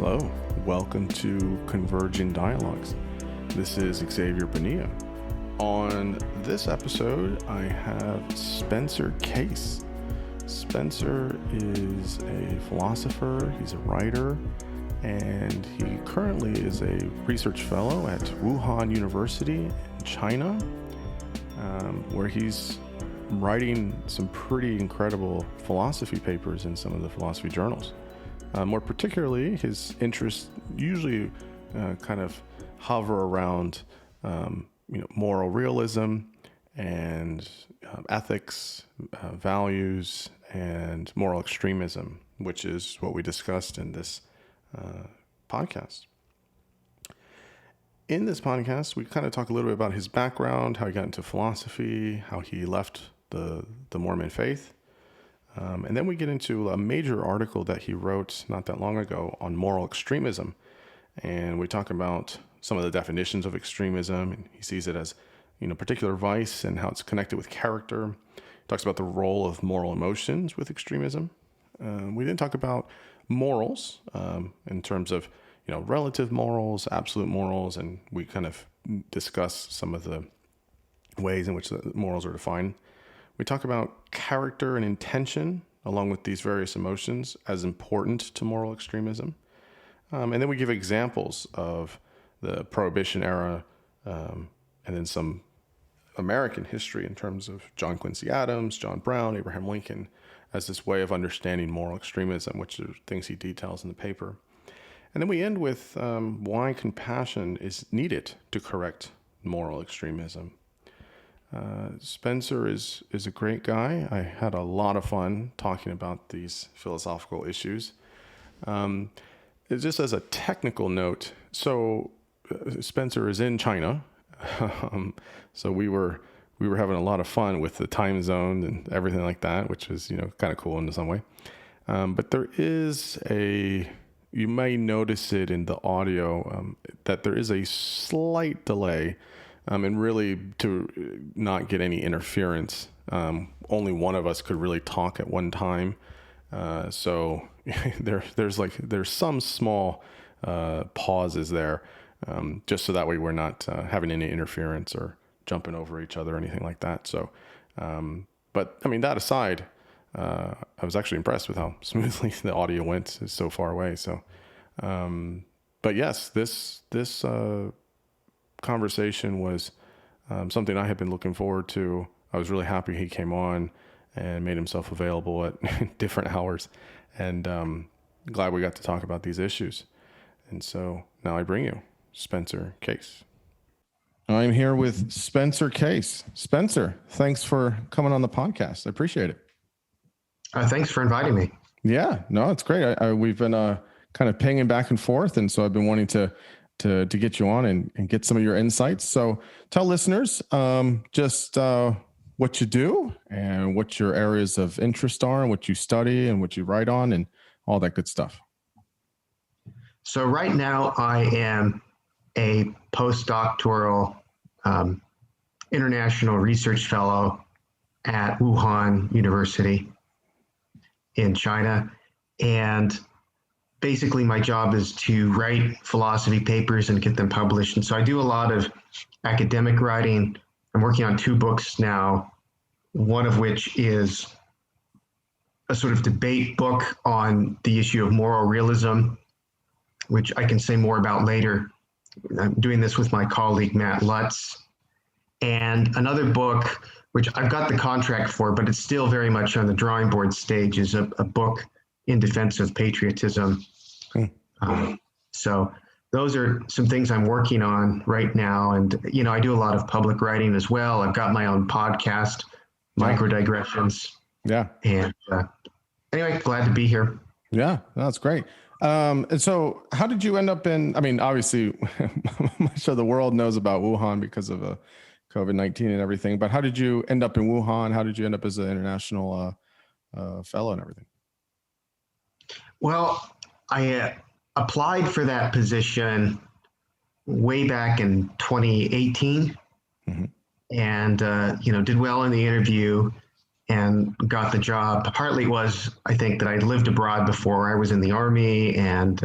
Hello, welcome to Converging Dialogues. This is Xavier Bonilla. On this episode, I have Spencer Case. Spencer is a philosopher, he's a writer, and he currently is a research fellow at Wuhan University in China, where he's writing some pretty incredible philosophy papers in some of the philosophy journals. More particularly, his interests usually kind of hover around, moral realism and ethics, values, and moral extremism, which is what we discussed in this podcast. In this podcast, we kind of talk a little bit about his background, how he got into philosophy, how he left the Mormon faith. And then we get into a major article that he wrote not that long ago on moral extremism. And we talk about some of the definitions of extremism. And he sees it as, particular vice and how it's connected with character. He talks about the role of moral emotions with extremism. We then talk about morals in terms of, relative morals, absolute morals. And we kind of discuss some of the ways in which the morals are defined. We talk about character and intention, along with these various emotions, as important to moral extremism. And then we give examples of the Prohibition era and then some American history in terms of John Quincy Adams, John Brown, Abraham Lincoln, as this way of understanding moral extremism, which are things he details in the paper. And then we end with why compassion is needed to correct moral extremism. Spencer is a great guy. I had a lot of fun talking about these philosophical issues. Just as a technical note, so Spencer is in China, so we were having a lot of fun with the time zone and everything like that, which was kind of cool in some way. But there is you may notice it in the audio that there is a slight delay. And really to not get any interference, only one of us could really talk at one time. So there's some small pauses there, just so that way we're not having any interference or jumping over each other or anything like that. So, but I mean, that aside, I was actually impressed with how smoothly the audio went so far away. So, but yes, this conversation was something I had been looking forward to. I was really happy he came on and made himself available at different hours, and glad we got to talk about these issues. And so now I bring you Spencer Case. I'm here with Spencer Case. Spencer, thanks for coming on the podcast. I appreciate it. Thanks for inviting me. Yeah, no, it's great. We've been kind of pinging back and forth, and so I've been wanting to get you on and get some of your insights. So tell listeners just what you do and what your areas of interest are and what you study and what you write on and all that good stuff. So right now I am a postdoctoral international research fellow at Wuhan University in China. And basically, my job is to write philosophy papers and get them published. And so I do a lot of academic writing. I'm working on 2 books now, one of which is a sort of debate book on the issue of moral realism, which I can say more about later. I'm doing this with my colleague, Matt Lutz. And another book, which I've got the contract for, but it's still very much on the drawing board stage, is a book in defense of patriotism. So those are some things I'm working on right now. And, I do a lot of public writing as well. I've got my own podcast, Microdigressions. Yeah. And anyway, glad to be here. Yeah, that's great. And so how did you end up obviously much of the world knows about Wuhan because of COVID-19 and everything, but how did you end up in Wuhan? How did you end up as an international fellow and everything? Well, I applied for that position way back in 2018, and did well in the interview and got the job. Partly it was, I think, that I lived abroad before. I was in the Army, and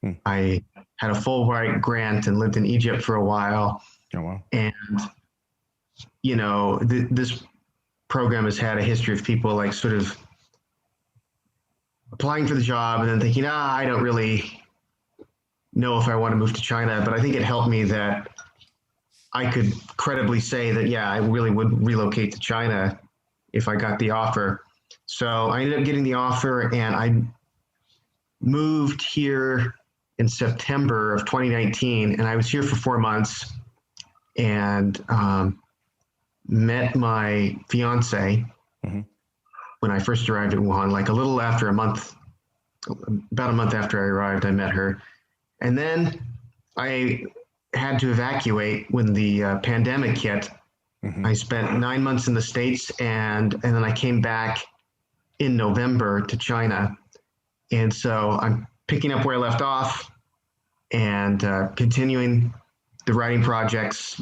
Hmm. I had a Fulbright grant and lived in Egypt for a while. Oh, wow. And, this program has had a history of people like sort of applying for the job and then thinking, I don't really know if I want to move to China. But I think it helped me that I could credibly say that, yeah, I really would relocate to China if I got the offer. So I ended up getting the offer, and I moved here in September of 2019, and I was here for 4 months and met my fiance when I first arrived at Wuhan, like about a month after I arrived, I met her. And then I had to evacuate when the pandemic hit. I spent 9 months in the States, and then I came back in November to China. And so I'm picking up where I left off and continuing the writing projects,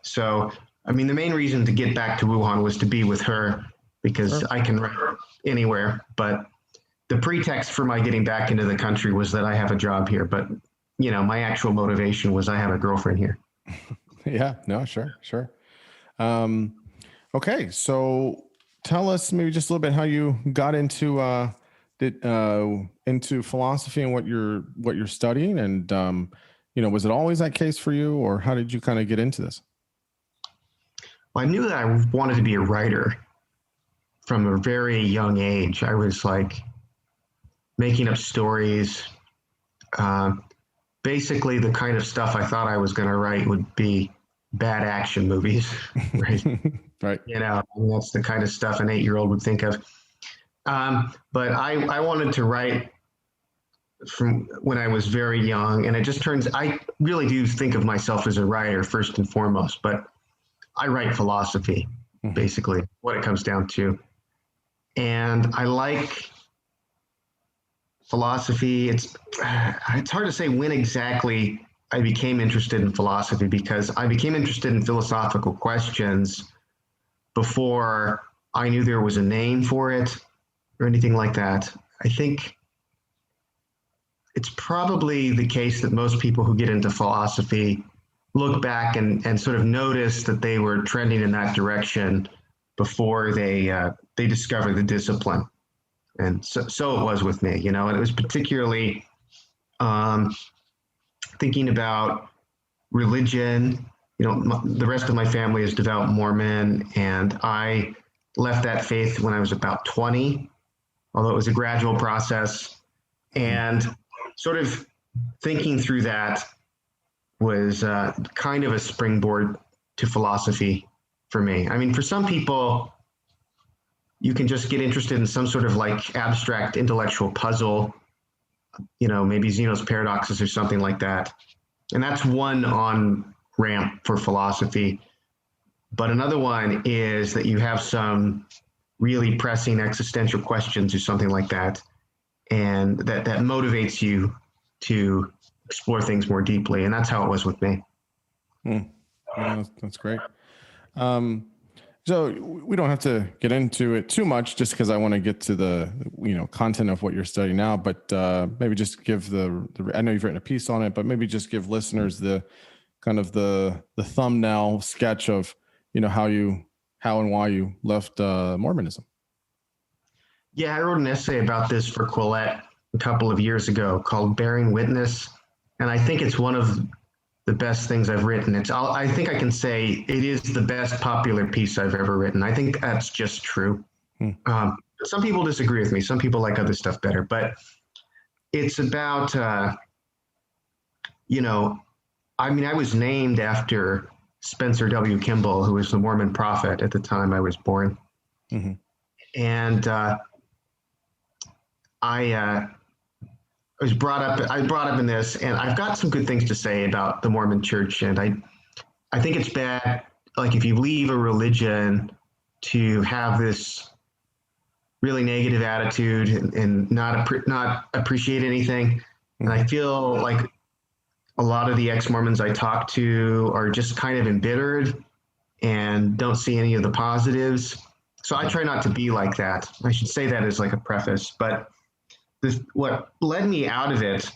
So, I mean, the main reason to get back to Wuhan was to be with her because I can write anywhere. But the pretext for my getting back into the country was that I have a job here. But, my actual motivation was I have a girlfriend here. Yeah, no, sure. Okay, so tell us maybe just a little bit how you got into philosophy and what you're studying, and was it always that case for you, or how did you kind of get into this? Well, I knew that I wanted to be a writer from a very young age. I was like making up stories. Basically, the kind of stuff I thought I was going to write would be bad action movies, right? Right. That's the kind of stuff an 8-year-old would think of. But I wanted to write from when I was very young, and it just turns, I really do think of myself as a writer first and foremost, but I write philosophy, basically, what it comes down to. And I like philosophy. It's hard to say when exactly I became interested in philosophy, because I became interested in philosophical questions before I knew there was a name for it or anything like that. I think it's probably the case that most people who get into philosophy look back and sort of notice that they were trending in that direction before they discover the discipline. And so it was with me, and it was particularly thinking about religion. The rest of my family is devout Mormon, and I left that faith when I was about 20, although it was a gradual process. And sort of thinking through that was kind of a springboard to philosophy for me. I mean, for some people, you can just get interested in some sort of like abstract intellectual puzzle, maybe Zeno's paradoxes or something like that. And that's one on ramp for philosophy. But another one is that you have some really pressing existential questions or something like that. And that motivates you to explore things more deeply. And that's how it was with me. Yeah, that's great. So we don't have to get into it too much, just because I want to get to the content of what you're studying now. But maybe just give the I know you've written a piece on it, but maybe just give listeners the kind of the thumbnail sketch of how and why you left Mormonism. Yeah, I wrote an essay about this for Quillette a couple of years ago called "Bearing Witness," and I think it's one of the best things I've written. I think I can say it is the best popular piece I've ever written. I think that's just true. Some people disagree with me. Some people like other stuff better, but it's about, I was named after Spencer W. Kimball, who was the Mormon prophet at the time I was born. And I was brought up in this, and I've got some good things to say about the Mormon church. And I think it's bad, like if you leave a religion, to have this really negative attitude and not appreciate anything. And I feel like a lot of the ex-Mormons I talk to are just kind of embittered and don't see any of the positives. So I try not to be like that. I should say that as like a preface, but what led me out of it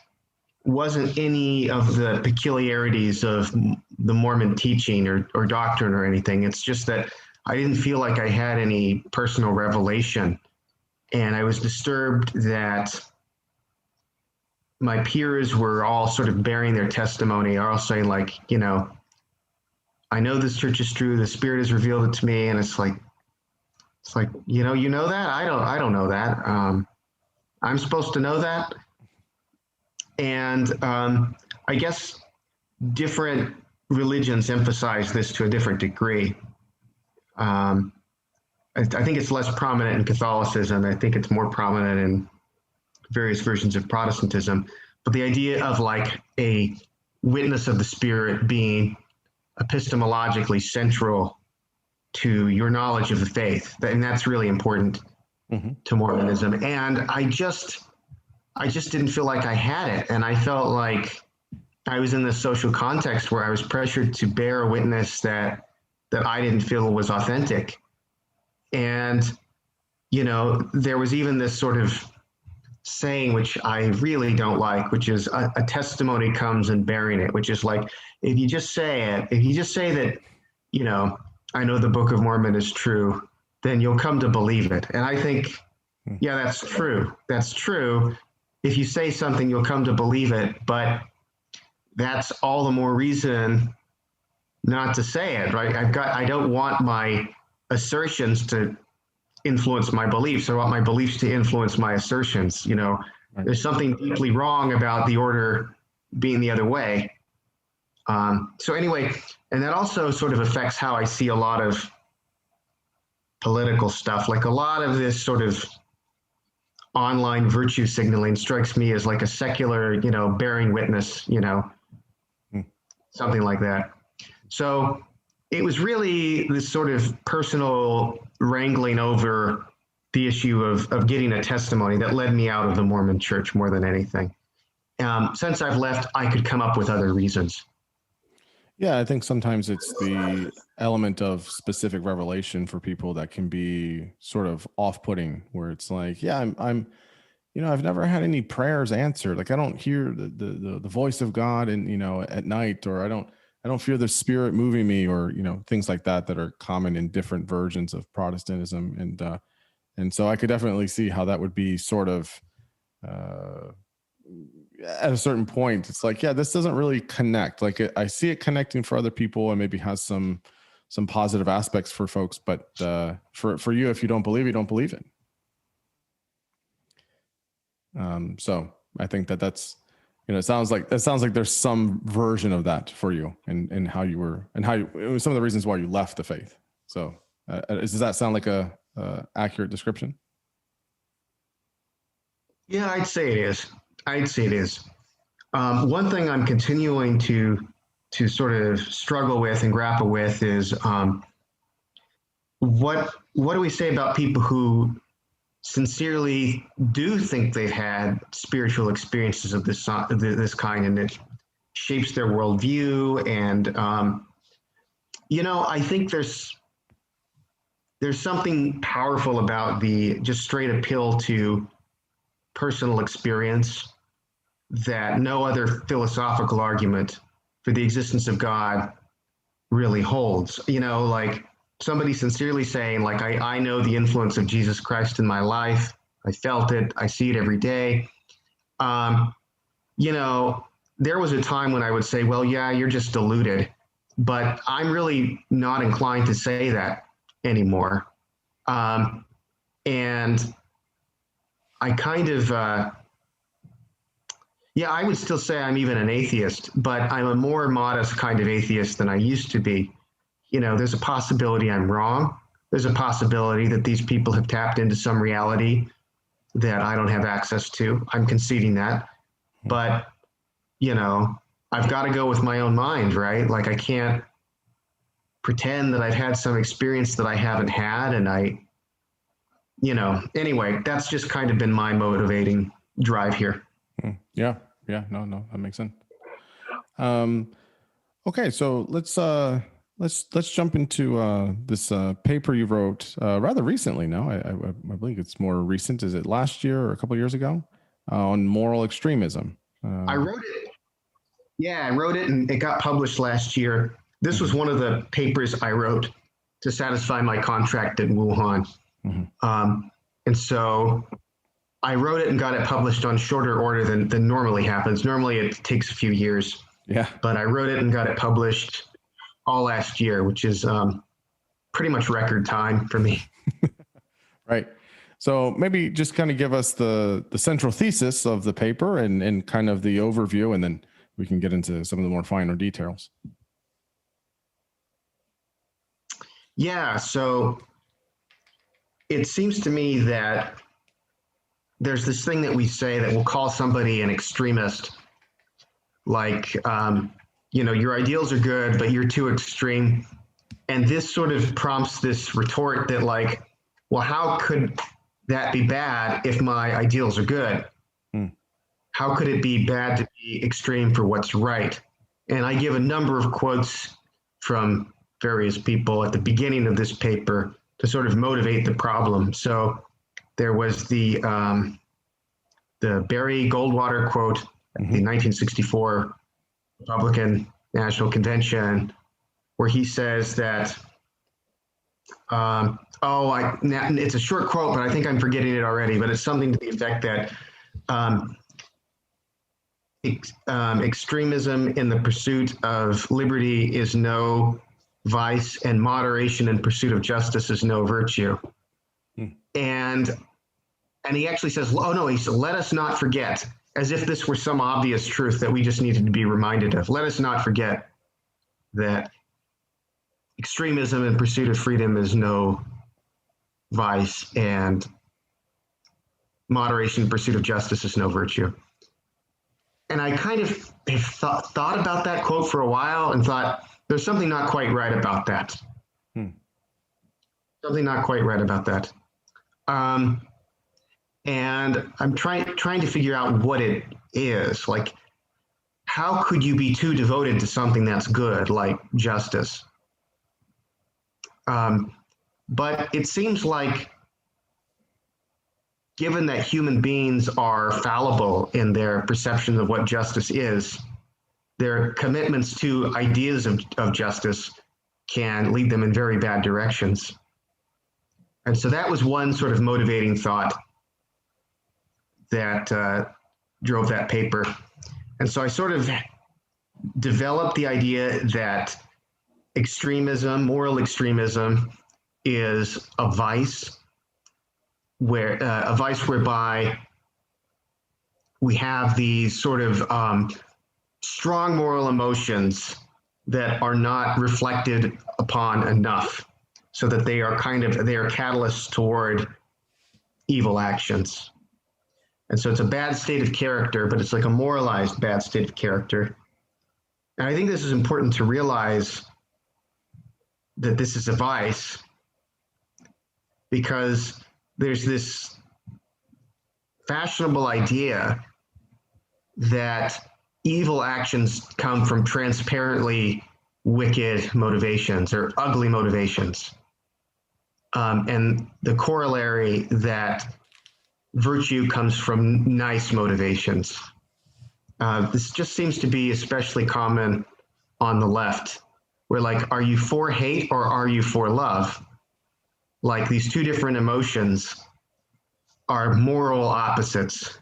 wasn't any of the peculiarities of the Mormon teaching or doctrine or anything. It's just that I didn't feel like I had any personal revelation. And I was disturbed that my peers were all sort of bearing their testimony, all saying like, I know this church is true. The Spirit has revealed it to me. And it's like, you know that? I don't know that. I'm supposed to know that. And I guess different religions emphasize this to a different degree. I think it's less prominent in Catholicism. I think it's more prominent in various versions of Protestantism. But the idea of like a witness of the Spirit being epistemologically central to your knowledge of the faith, and that's really important to Mormonism. And I just didn't feel like I had it. And I felt like I was in this social context where I was pressured to bear a witness that I didn't feel was authentic. And, there was even this sort of saying, which I really don't like, which is a testimony comes in bearing it, which is like, if you just say that, I know the Book of Mormon is true, then you'll come to believe it. And I think, yeah, that's true. That's true. If you say something, you'll come to believe it, but that's all the more reason not to say it, right? I don't want my assertions to influence my beliefs. I want my beliefs to influence my assertions. There's something deeply wrong about the order being the other way. So anyway, and that also sort of affects how I see a lot of political stuff. Like a lot of this sort of online virtue signaling strikes me as like a secular, bearing witness, something like that. So it was really this sort of personal wrangling over the issue of getting a testimony that led me out of the Mormon church more than anything. Since I've left, I could come up with other reasons. Yeah, I think sometimes it's the element of specific revelation for people that can be sort of off-putting, where it's like, yeah, I'm I've never had any prayers answered. Like I don't hear the voice of God and, at night, or I don't feel the Spirit moving me, or, things like that are common in different versions of Protestantism. And so I could definitely see how that would be sort of, at a certain point, it's like, yeah, this doesn't really connect. Like I see it connecting for other people and maybe has some positive aspects for folks, but for you, if you don't believe, you don't believe it. So I think that's, it sounds like there's some version of that for you and how you were, and it was some of the reasons why you left the faith. So does that sound like a accurate description? Yeah, I'd say it is. One thing I'm continuing to sort of struggle with and grapple with is what do we say about people who sincerely do think they've had spiritual experiences of this kind, and it shapes their worldview. And I think there's something powerful about the just straight appeal to personal experience that no other philosophical argument for the existence of God really holds. Like somebody sincerely saying, like, I know the influence of Jesus Christ in my life. I felt it. I see it every day. There was a time when I would say, well, yeah, you're just deluded. But I'm really not inclined to say that anymore. And I kind of, I would still say I'm even an atheist, but I'm a more modest kind of atheist than I used to be. There's a possibility I'm wrong. There's a possibility that these people have tapped into some reality that I don't have access to. I'm conceding that. But, I've got to go with my own mind, right? Like I can't pretend that I've had some experience that I haven't had. And anyway, that's just kind of been my motivating drive here. Yeah. No, that makes sense. Okay. So let's jump into this paper you wrote rather recently now. I believe it's more recent. Is it last year or a couple of years ago? On moral extremism. I wrote it. Yeah, I wrote it and it got published last year. This was one of the papers I wrote to satisfy my contract at Wuhan. And so I wrote it and got it published on shorter order than normally happens. Normally it takes a few years. Yeah. But I wrote it and got it published all last year, which is pretty much record time for me. Right. So maybe just kind of give us the central thesis of the paper and kind of the overview, and then we can get into some of the more finer details. Yeah. So it seems to me that there's this thing that we say that we'll call somebody an extremist, like, your ideals are good, but you're too extreme. And this sort of prompts this retort that, like, well, how could that be bad if my ideals are good? How could it be bad to be extreme for what's right? And I give a number of quotes from various people at the beginning of this paper to sort of motivate the problem. So there was the Barry Goldwater quote at the 1964 Republican National Convention, where he says that, it's a short quote, but I think I'm forgetting it already, but it's something to the effect that extremism in the pursuit of liberty is no vice, and moderation in pursuit of justice is no virtue. And he actually says, oh no, he said, let us not forget, as if this were some obvious truth that we just needed to be reminded of. Let us not forget that extremism in pursuit of freedom is no vice, and moderation in pursuit of justice is no virtue. And I kind of have thought about that quote for a while and thought, there's something not quite right about that. Something not quite right about that. And I'm trying to figure out what it is. Like, how could you be too devoted to something that's good, like justice? But it seems like, given that human beings are fallible in their perception of what justice is, their commitments to ideas of justice can lead them in very bad directions. And so that was one sort of motivating thought that drove that paper. And so I sort of developed the idea that extremism, moral extremism, is a vice, whereby we have these sort of strong moral emotions that are not reflected upon enough, so that they are catalysts toward evil actions. And so it's a bad state of character, but it's like a moralized bad state of character. And I think this is important to realize, that this is a vice, because there's this fashionable idea that evil actions come from transparently wicked motivations or ugly motivations. And the corollary that virtue comes from nice motivations. This just seems to be especially common on the left, where, like, are you for hate or are you for love? Like, these two different emotions are moral opposites.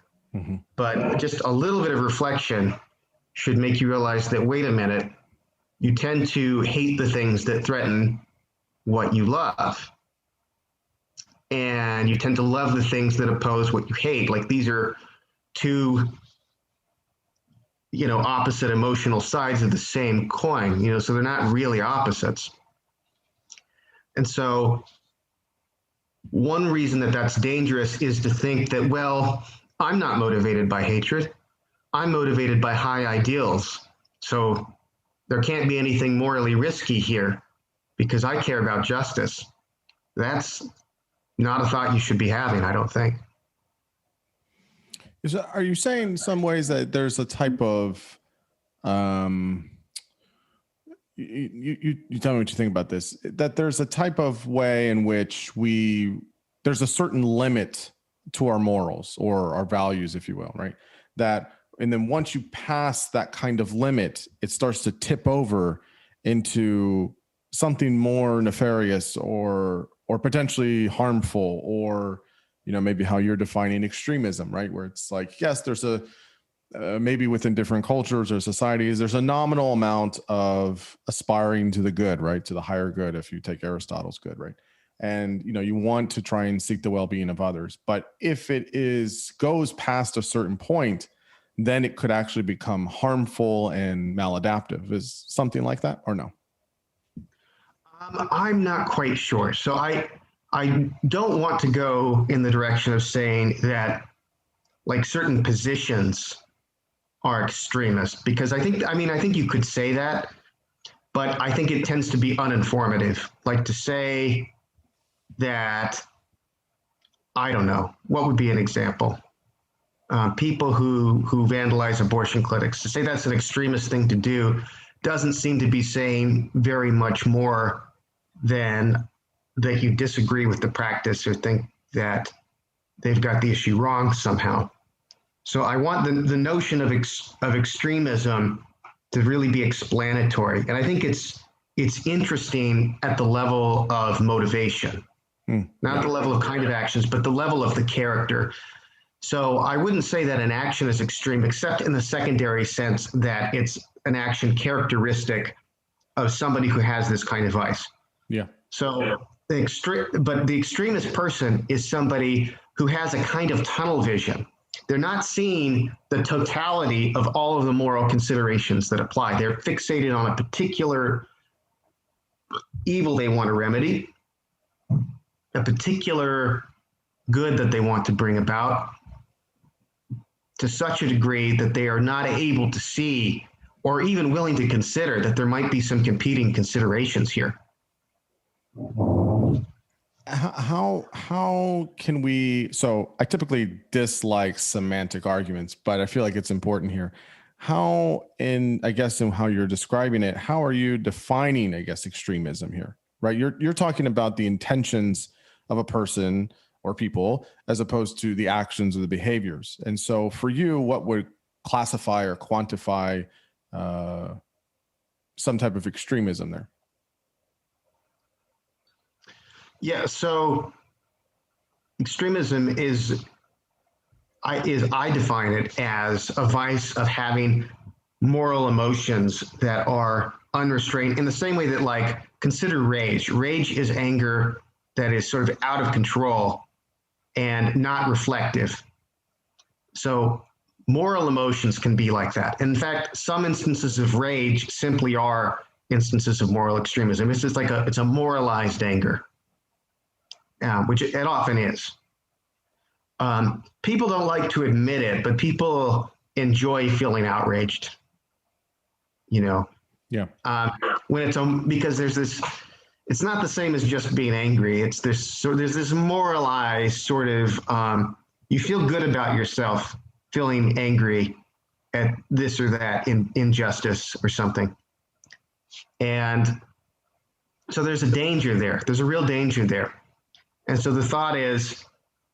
But just a little bit of reflection should make you realize that, wait a minute, you tend to hate the things that threaten what you love. And you tend to love the things that oppose what you hate. Like, these are two, opposite emotional sides of the same coin, so they're not really opposites. And so one reason that that's dangerous is to think that, well, I'm not motivated by hatred. I'm motivated by high ideals. So there can't be anything morally risky here because I care about justice. That's not a thought you should be having, I don't think. Are you saying in some ways that there's a type of, you tell me what you think about this, that there's a type of way in which there's a certain limit to our morals or our values, if you will, right? That And then once you pass that kind of limit, it starts to tip over into something more nefarious or potentially harmful, or, maybe how you're defining extremism, right? Where it's like, yes, there's a, maybe within different cultures or societies, there's a nominal amount of aspiring to the good, right? To the higher good, if you take Aristotle's good, right? And, you want to try and seek the well-being of others. But if it goes past a certain point, then it could actually become harmful and maladaptive. Is something like that, or no? I'm not quite sure. So I don't want to go in the direction of saying that like certain positions are extremist, because I think you could say that, but I think it tends to be uninformative. Like to say that, I don't know, what would be an example? People who vandalize abortion clinics, to say that's an extremist thing to do doesn't seem to be saying very much more than that you disagree with the practice or think that they've got the issue wrong somehow. So I want the notion of extremism to really be explanatory. And I think it's interesting at the level of motivation, not the level of kind of actions, but the level of the character. So I wouldn't say that an action is extreme, except in the secondary sense that it's an action characteristic of somebody who has this kind of vice. Yeah. So the extremist person is somebody who has a kind of tunnel vision. They're not seeing the totality of all of the moral considerations that apply. They're fixated on a particular evil they want to remedy, a particular good that they want to bring about, to such a degree that they are not able to see or even willing to consider that there might be some competing considerations here. How can we, so I typically dislike semantic arguments, but I feel like it's important here. How, in how you're describing it, how are you defining, extremism here, right? You're talking about the intentions of a person or people as opposed to the actions or the behaviors. And so for you, what would classify or quantify some type of extremism there? Yeah, so extremism I define it as a vice of having moral emotions that are unrestrained, in the same way that, like, consider rage. Rage is anger that is sort of out of control and not reflective. So moral emotions can be like that. In fact, some instances of rage simply are instances of moral extremism. It's just like it's a moralized anger, which it often is. People don't like to admit it, but people enjoy feeling outraged. Yeah. When it's because there's this, it's not the same as just being angry. It's this, so there's this moralized sort of, you feel good about yourself feeling angry at this or that injustice or something. And so there's a danger there. There's a real danger there. And so the thought is,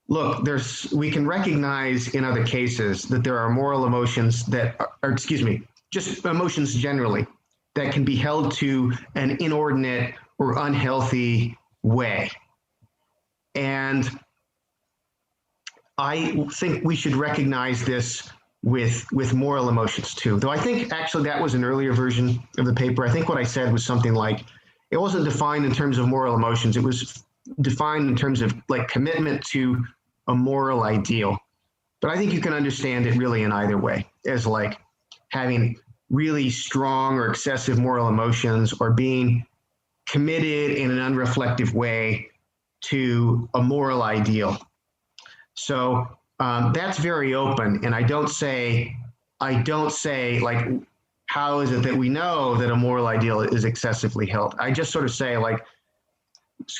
look, we can recognize in other cases that there are moral emotions that are, just emotions generally, that can be held to an inordinate or unhealthy way. And I think we should recognize this with moral emotions too. Though I think actually that was an earlier version of the paper. I think what I said was something like, it wasn't defined in terms of moral emotions. It was defined in terms of like commitment to a moral ideal. But I think you can understand it really in either way, as like having really strong or excessive moral emotions, or being committed in an unreflective way to a moral ideal. So that's very open. And I don't say like, how is it that we know that a moral ideal is excessively held? I just sort of say, like,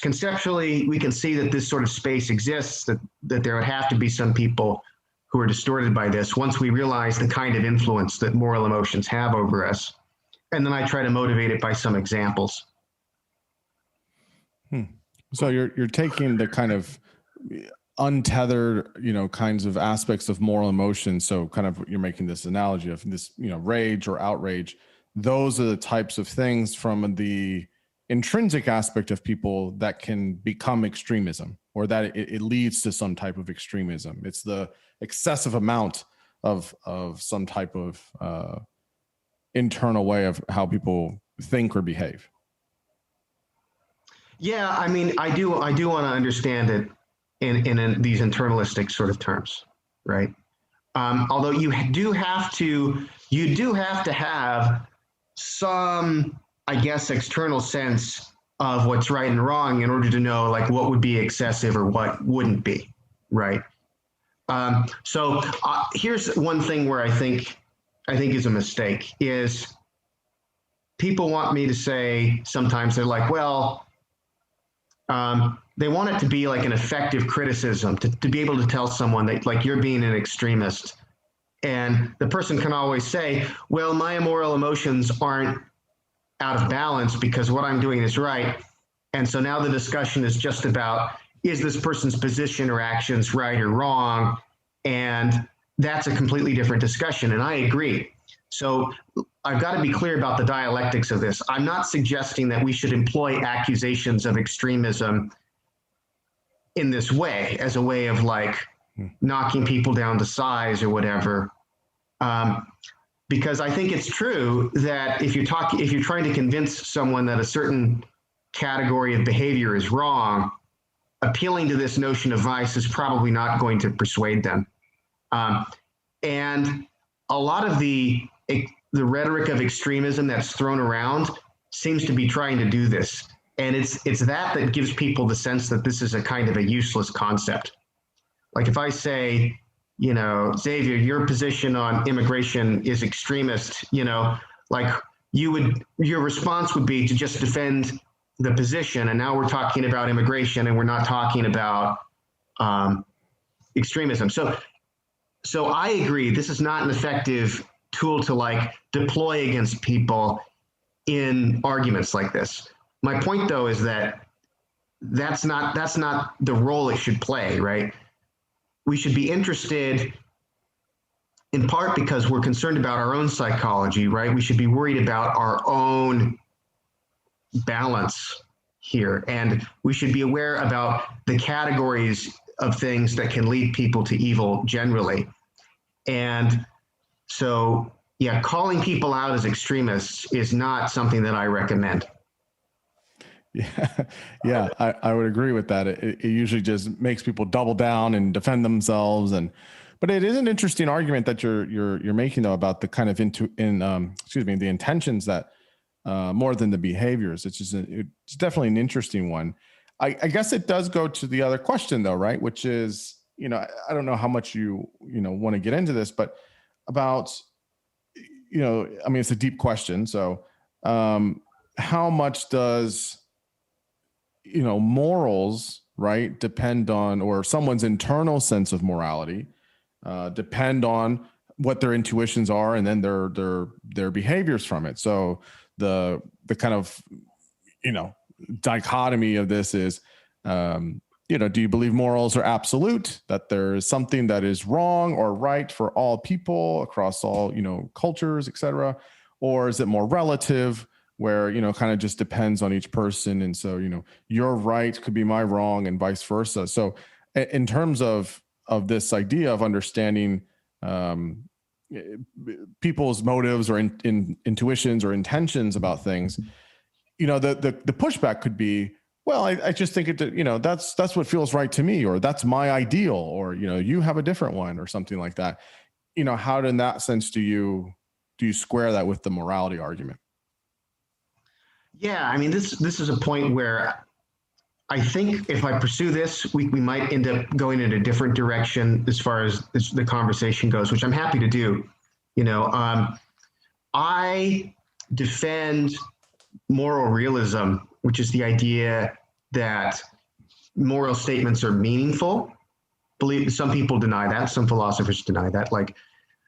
conceptually, we can see that this sort of space exists, that there would have to be some people who are distorted by this once we realize the kind of influence that moral emotions have over us. And then I try to motivate it by some examples. So you're taking the kind of untethered, kinds of aspects of moral emotion. So kind of you're making this analogy of this, rage or outrage. Those are the types of things from the intrinsic aspect of people that can become extremism, or that it leads to some type of extremism. It's the excessive amount of some type of internal way of how people think or behave. Yeah, I mean, I do want to understand it in these internalistic sort of terms, right? Although you do have to have some, I guess, external sense of what's right and wrong in order to know like what would be excessive or what wouldn't be, right? So here's one thing where I think is a mistake is people want me to say sometimes they're like, well, they want it to be like an effective criticism to be able to tell someone that like you're being an extremist. And the person can always say, well, my immoral emotions aren't out of balance because what I'm doing is right. And so now the discussion is just about, is this person's position or actions right or wrong? And that's a completely different discussion. And I agree. So I've got to be clear about the dialectics of this. I'm not suggesting that we should employ accusations of extremism in this way as a way of like knocking people down to size or whatever. Because I think it's true that if you're trying to convince someone that a certain category of behavior is wrong, appealing to this notion of vice is probably not going to persuade them. And a lot of the rhetoric of extremism that's thrown around seems to be trying to do this. And it's that gives people the sense that this is a kind of a useless concept. Like if I say, Xavier, your position on immigration is extremist, like your response would be to just defend the position. And now we're talking about immigration and we're not talking about extremism. So I agree, this is not an effective tool to like deploy against people in arguments like this. My point though is that that's not the role it should play, right? We should be interested in part because we're concerned about our own psychology, right? We should be worried about our own balance here. And we should be aware about the categories of things that can lead people to evil generally. And so, yeah, calling people out as extremists is not something that I recommend. Yeah, I would agree with that. It usually just makes people double down and defend themselves, but it is an interesting argument that you're making though about the kind of the intentions that more than the behaviors. It's definitely an interesting one. I guess it does go to the other question though, right? Which is, I don't know how much you want to get into this, but about, I mean, it's a deep question. So, how much does morals, right, depend on, or someone's internal sense of morality, depend on what their intuitions are, and then their behaviors from it. So the kind of dichotomy of this is, do you believe morals are absolute, that there is something that is wrong or right for all people across all cultures, etc., or is it more relative, where kind of just depends on each person, and so your right could be my wrong and vice versa. So in terms of this idea of understanding people's motives or intuitions or intentions about things, the pushback could be, well, I just think that's what feels right to me, or that's my ideal, or you have a different one, or something like that. How in that sense do you square that with the morality argument? Yeah, I mean, this is a point where I think if I pursue this, we might end up going in a different direction as far as the conversation goes, which I'm happy to do. I defend moral realism, which is the idea that moral statements are meaningful. Some people deny that. Some philosophers deny that. Like,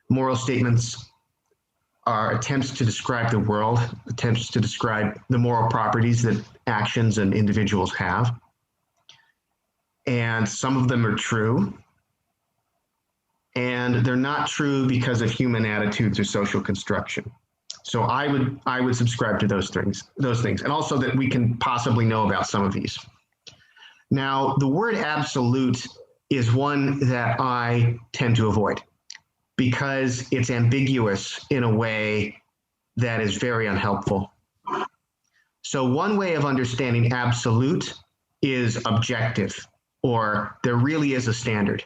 moral statements are attempts to describe the world, attempts to describe the moral properties that actions and individuals have. and some of them are true, and they're not true because of human attitudes or social construction. So I would subscribe to those things, and also that we can possibly know about some of these. Now, the word absolute is one that I tend to avoid because it's ambiguous in a way that is very unhelpful. So one way of understanding absolute is objective, or there really is a standard.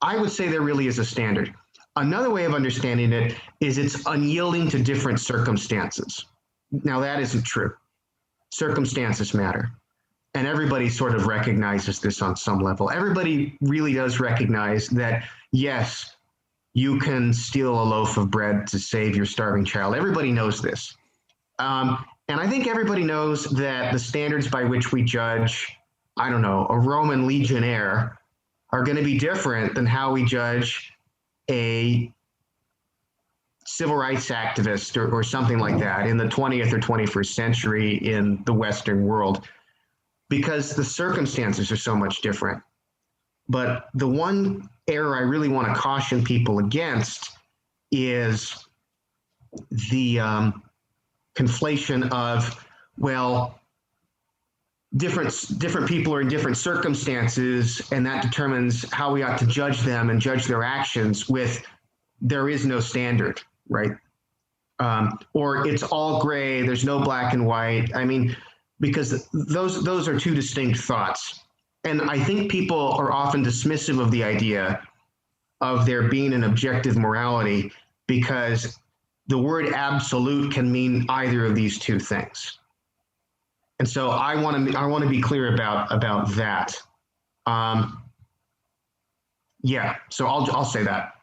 I would say there really is a standard. Another way of understanding it is it's unyielding to different circumstances. Now, that isn't true. Circumstances matter. And everybody sort of recognizes this on some level. Everybody really does recognize that, yes, you can steal a loaf of bread to save your starving child. Everybody knows this. And I think everybody knows that the standards by which we judge, I don't know, a Roman legionnaire are going to be different than how we judge a civil rights activist or something like that in the 20th or 21st century in the Western world, because the circumstances are so much different. But the one error I really want to caution people against is the conflation of, well, different people are in different circumstances, and that determines how we ought to judge them and judge their actions with there is no standard, right? Or it's all gray, there's no black and white. I mean, because those are two distinct thoughts. And I think people are often dismissive of the idea of there being an objective morality because the word absolute can mean either of these two things. And so I want to be clear about that. Yeah, so I'll say that.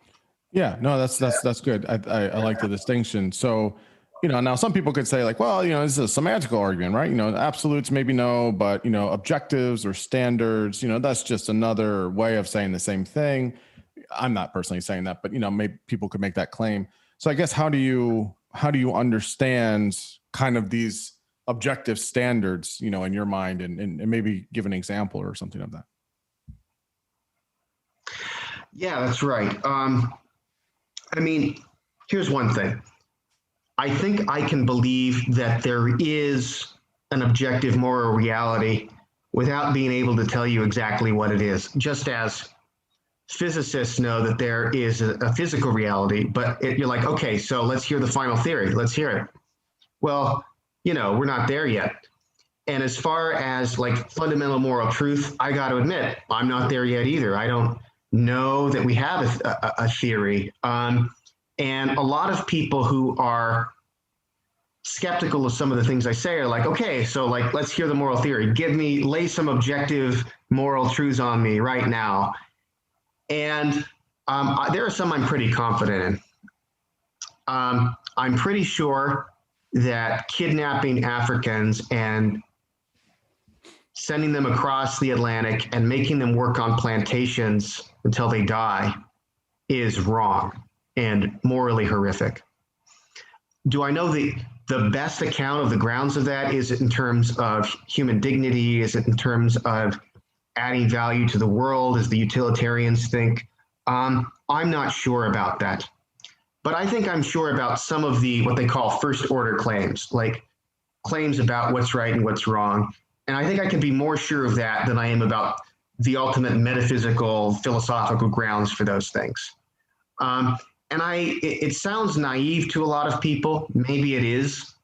Yeah, no, that's good. I like the distinction. So, now some people could say like, well, this is a semantical argument, right? Absolutes maybe no, but objectives or standards, that's just another way of saying the same thing. I'm not personally saying that, but maybe people could make that claim. So I guess how do you understand kind of these objective standards, in your mind, and maybe give an example or something of that? Yeah, that's right. I mean, here's one thing. I think I can believe that there is an objective moral reality without being able to tell you exactly what it is, just as physicists know that there is a physical reality, but you're like, okay, so let's hear the final theory. Let's hear it. Well, we're not there yet. And as far as like fundamental moral truth, I got to admit, I'm not there yet either. I don't know that we have a theory. And a lot of people who are skeptical of some of the things I say are like, okay, so like, let's hear the moral theory. Lay some objective moral truths on me right now. And there are some I'm pretty confident in. I'm pretty sure that kidnapping Africans and sending them across the Atlantic and making them work on plantations until they die is wrong and morally horrific. Do I know the best account of the grounds of that? Is it in terms of human dignity? Is it in terms of adding value to the world, as the utilitarians think? I'm not sure about that. But I think I'm sure about some of the what they call first order claims, like claims about what's right and what's wrong. And I think I can be more sure of that than I am about the ultimate metaphysical, philosophical grounds for those things. It sounds naive to a lot of people. Maybe it is.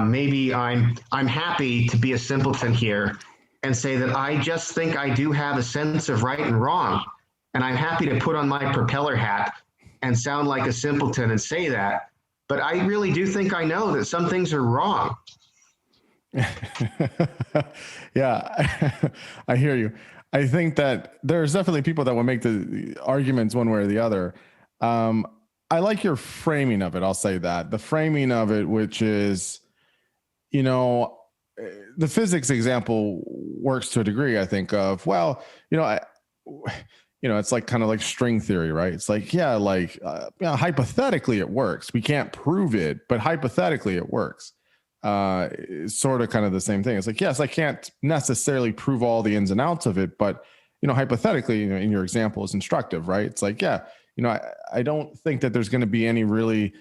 Maybe I'm happy to be a simpleton here and say that I just think I do have a sense of right and wrong. And I'm happy to put on my propeller hat and sound like a simpleton and say that. But I really do think I know that some things are wrong. Yeah, I hear you. I think that there's definitely people that will make the arguments one way or the other. I like your framing of it. I'll say that the framing of it, which is, the physics example works to a degree. I think of, well, it's like kind of like string theory, right? It's like, yeah, like hypothetically it works. We can't prove it, but hypothetically it works. It's sort of kind of the same thing. It's like, yes, I can't necessarily prove all the ins and outs of it, but hypothetically, in your example is instructive, right? It's like, yeah, I don't think that there's going to be any really,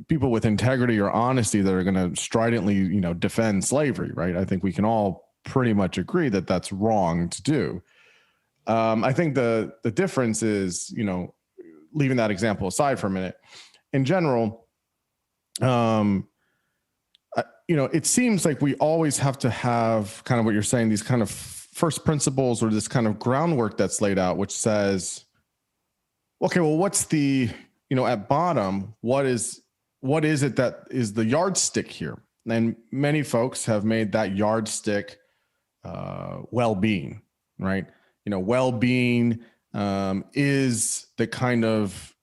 people with integrity or honesty that are going to stridently, defend slavery, right? I think we can all pretty much agree that that's wrong to do. I think the difference is, leaving that example aside for a minute, in general, it seems like we always have to have kind of what you're saying, these kind of first principles or this kind of groundwork that's laid out, which says, okay, well, what's the, at bottom, what is it that is the yardstick here? And many folks have made that yardstick well-being, right? Well-being is the kind of,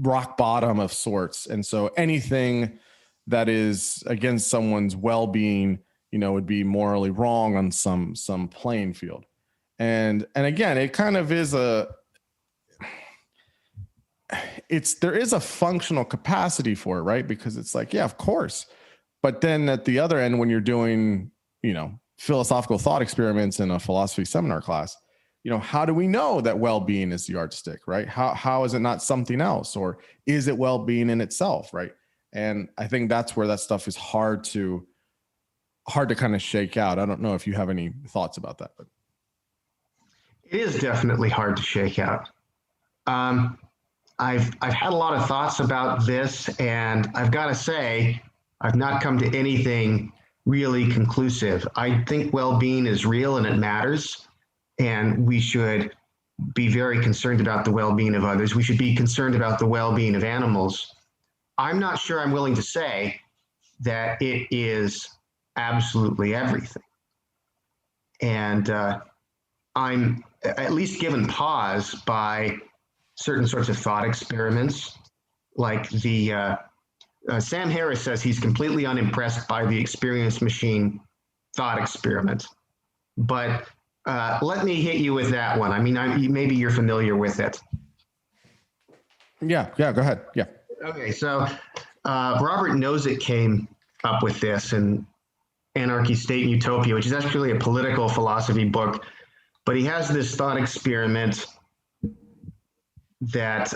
rock bottom of sorts. And so anything that is against someone's well-being, would be morally wrong on some playing field. And again, it kind of is there is a functional capacity for it, right? Because it's like, yeah, of course. But then at the other end, when you're doing, philosophical thought experiments in a philosophy seminar class, how do we know that well-being is the yardstick, right? How is it not something else? Or is it well-being in itself, right? And I think that's where that stuff is hard to kind of shake out. I don't know if you have any thoughts about that, but it is definitely hard to shake out. I've had a lot of thoughts about this, and I've got to say, I've not come to anything really conclusive. I think well-being is real and it matters, and we should be very concerned about the well-being of others. We should be concerned about the well-being of animals. I'm not sure I'm willing to say that it is absolutely everything. And I'm at least given pause by certain sorts of thought experiments, like the Sam Harris says he's completely unimpressed by the experience machine thought experiment. But let me hit you with that one. I mean, maybe you're familiar with it. Yeah, go ahead. Yeah. Okay, so Robert Nozick came up with this in Anarchy, State, and Utopia, which is actually a political philosophy book. But he has this thought experiment that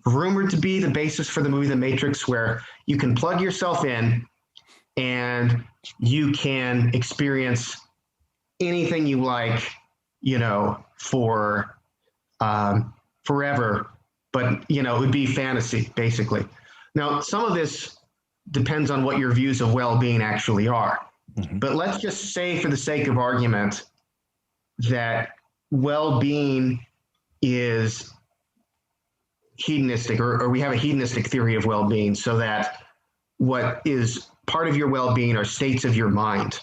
rumored to be the basis for the movie The Matrix, where you can plug yourself in and you can experience anything you like, for forever. But, it would be fantasy, basically. Now, some of this depends on what your views of well-being actually are. Mm-hmm. But let's just say, for the sake of argument, that well-being is hedonistic, or we have a hedonistic theory of well-being, so that what is part of your well-being are states of your mind,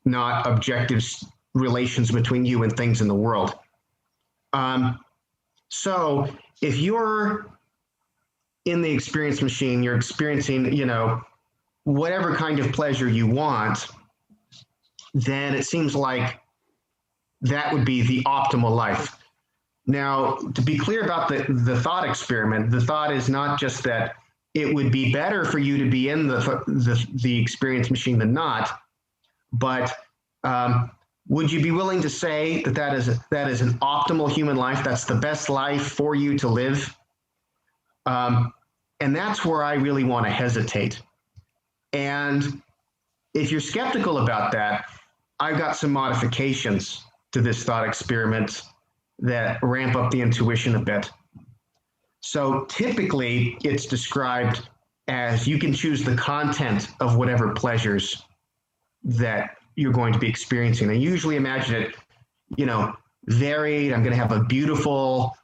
not objective relations between you and things in the world. So if you're in the experience machine, you're experiencing, whatever kind of pleasure you want, then it seems like that would be the optimal life. Now, to be clear about the thought experiment, the thought is not just that it would be better for you to be in the experience machine than not, but would you be willing to say that is an optimal human life? That's the best life for you to live? And that's where I really want to hesitate. And if you're skeptical about that, I've got some modifications to this thought experiment that ramp up the intuition a bit. So typically it's described as you can choose the content of whatever pleasures that you're going to be experiencing. I usually imagine it, varied. I'm going to have a beautiful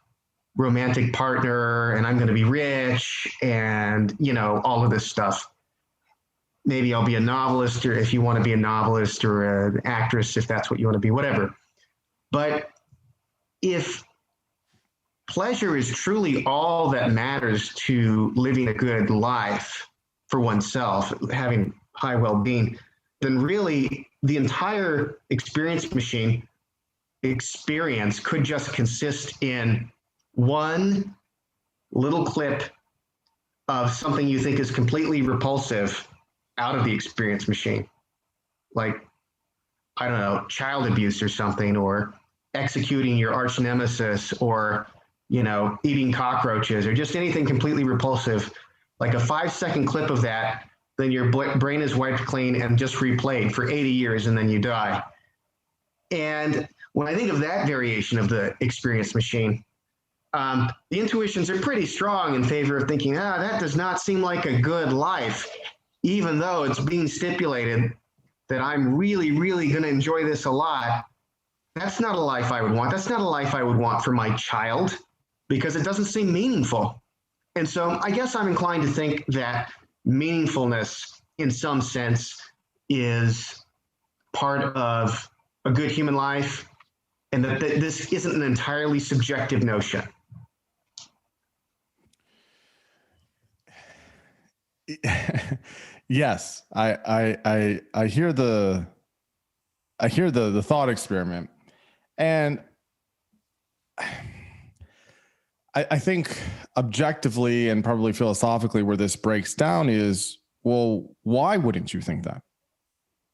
romantic partner, and I'm going to be rich, and, all of this stuff. Maybe I'll be a novelist, or if you want to be a novelist, or an actress, if that's what you want to be, whatever. But if pleasure is truly all that matters to living a good life for oneself, having high well-being, then really the entire experience machine experience could just consist in one little clip of something you think is completely repulsive out of the experience machine. Like, I don't know, child abuse or something, or executing your arch nemesis, or, eating cockroaches, or just anything completely repulsive, like a 5-second clip of that, then your brain is wiped clean and just replayed for 80 years, and then you die. And when I think of that variation of the experience machine, the intuitions are pretty strong in favor of thinking, that does not seem like a good life, even though it's being stipulated that I'm really, really going to enjoy this a lot. That's not a life I would want. That's not a life I would want for my child, because it doesn't seem meaningful. And so I guess I'm inclined to think that meaningfulness, in some sense, is part of a good human life, and that this isn't an entirely subjective notion. Yes, I hear the thought experiment, and I think objectively and probably philosophically where this breaks down is, well, why wouldn't you think that?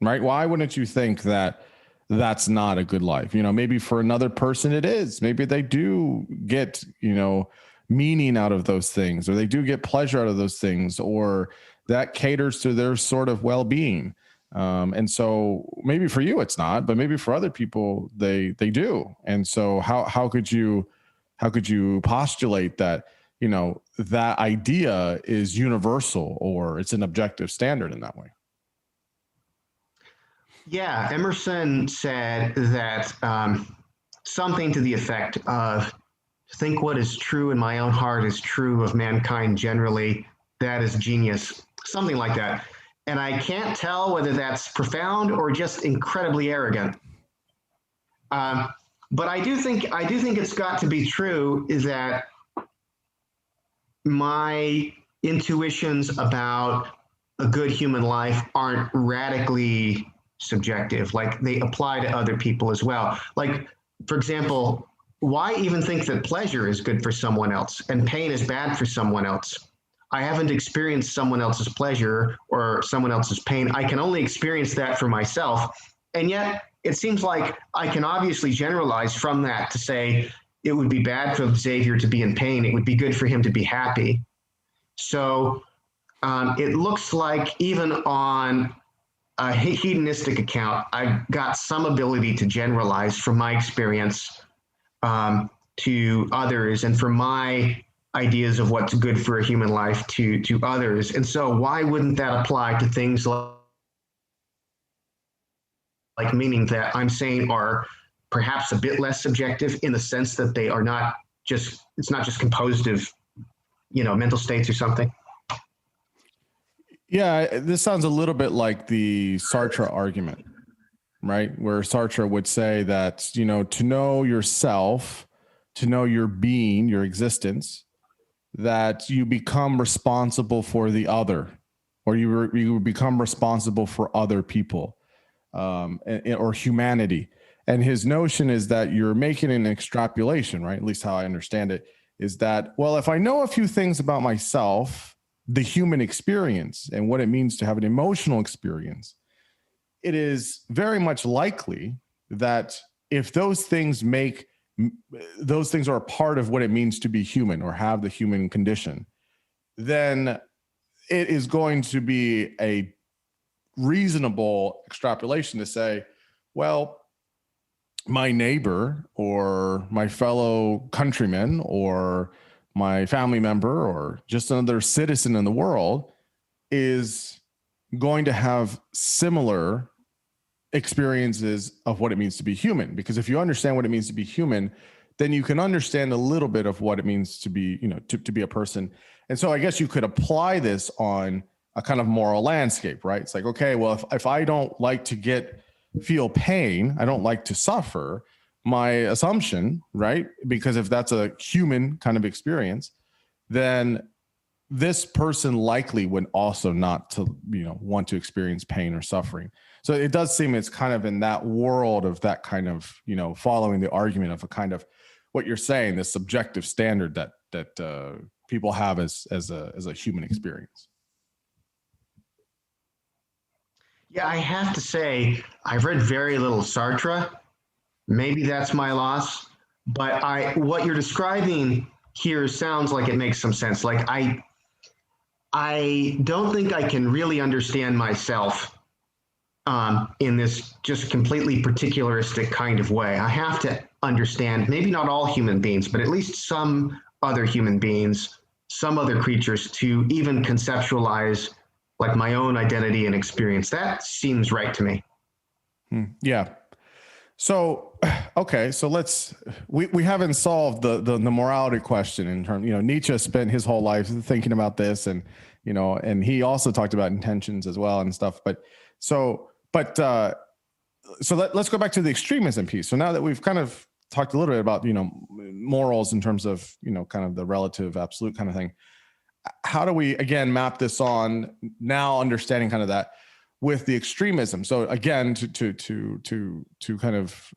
Right? Why wouldn't you think that that's not a good life? Maybe for another person it is. Maybe they do get, meaning out of those things, or they do get pleasure out of those things, or that caters to their sort of well-being. And so maybe for you it's not, but maybe for other people they do. And so how could you postulate that, that idea is universal, or it's an objective standard in that way? Yeah, Emerson said that something to the effect of, think what is true in my own heart is true of mankind generally. That is genius, something like that. And I can't tell whether that's profound or just incredibly arrogant. But I do think it's got to be true, is that my intuitions about a good human life aren't radically subjective. Like, they apply to other people as well. Like, for example, why even think that pleasure is good for someone else and pain is bad for someone else? I haven't experienced someone else's pleasure or someone else's pain. I can only experience that for myself. And yet it seems like I can obviously generalize from that to say it would be bad for Xavier to be in pain. It would be good for him to be happy. So it looks like even on a hedonistic account, I've got some ability to generalize from my experience to others, and from my ideas of what's good for a human life to others. And so why wouldn't that apply to things like meaning that I'm saying are perhaps a bit less subjective, in the sense that they are not just, it's not just composed of, mental states or something? Yeah, this sounds a little bit like the Sartre argument, right? Where Sartre would say that, to know yourself, to know your being, your existence, that you become responsible for the other, or you become responsible for other people, or humanity. And his notion is that you're making an extrapolation, right? At least how I understand it, is that, well, if I know a few things about myself, the human experience and what it means to have an emotional experience, it is very much likely that if those things are a part of what it means to be human or have the human condition, then it is going to be a reasonable extrapolation to say, well, my neighbor or my fellow countryman or my family member or just another citizen in the world is going to have similar experiences of what it means to be human. Because if you understand what it means to be human, then you can understand a little bit of what it means to be, to be a person. And so I guess you could apply this on a kind of moral landscape, right? It's like, okay, well, if I don't like to feel pain, I don't like to suffer, my assumption, right? Because if that's a human kind of experience, then this person likely would also not to, want to experience pain or suffering. So it does seem it's kind of in that world of that kind of, following the argument of a kind of what you're saying, this subjective standard that people have as a human experience. Yeah, I have to say, I've read very little Sartre. Maybe that's my loss, but what you're describing here sounds like it makes some sense. Like I don't think I can really understand myself in this just completely particularistic kind of way. I have to understand maybe not all human beings, but at least some other human beings, some other creatures to even conceptualize like my own identity and experience. That seems right to me. Yeah. So, okay. So we haven't solved the morality question in terms, Nietzsche spent his whole life thinking about this, and, and he also talked about intentions as well and stuff. Let's go back to the extremism piece. So now that we've kind of talked a little bit about, morals in terms of, kind of the relative absolute kind of thing, how do we, again, map this on now understanding kind of that with the extremism? So again, to kind of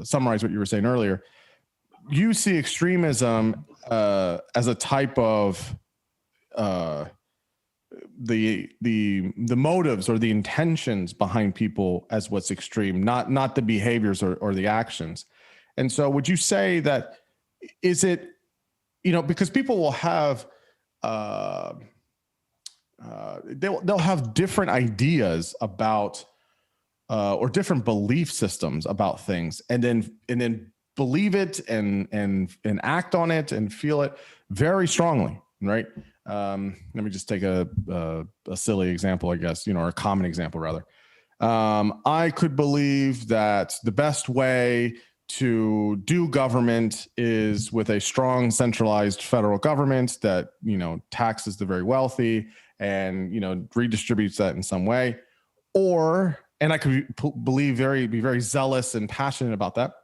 summarize what you were saying earlier, you see extremism as a type of the motives or the intentions behind people as what's extreme, not the behaviors or the actions. And so would you say that, is it, because people will have they'll have different ideas about or different belief systems about things, and then believe it and act on it and feel it very strongly, right? Let me just take a silly example, I guess, or a common example rather. I could believe that the best way to do government is with a strong centralized federal government that, taxes the very wealthy and, redistributes that in some way. And I could be very zealous and passionate about that.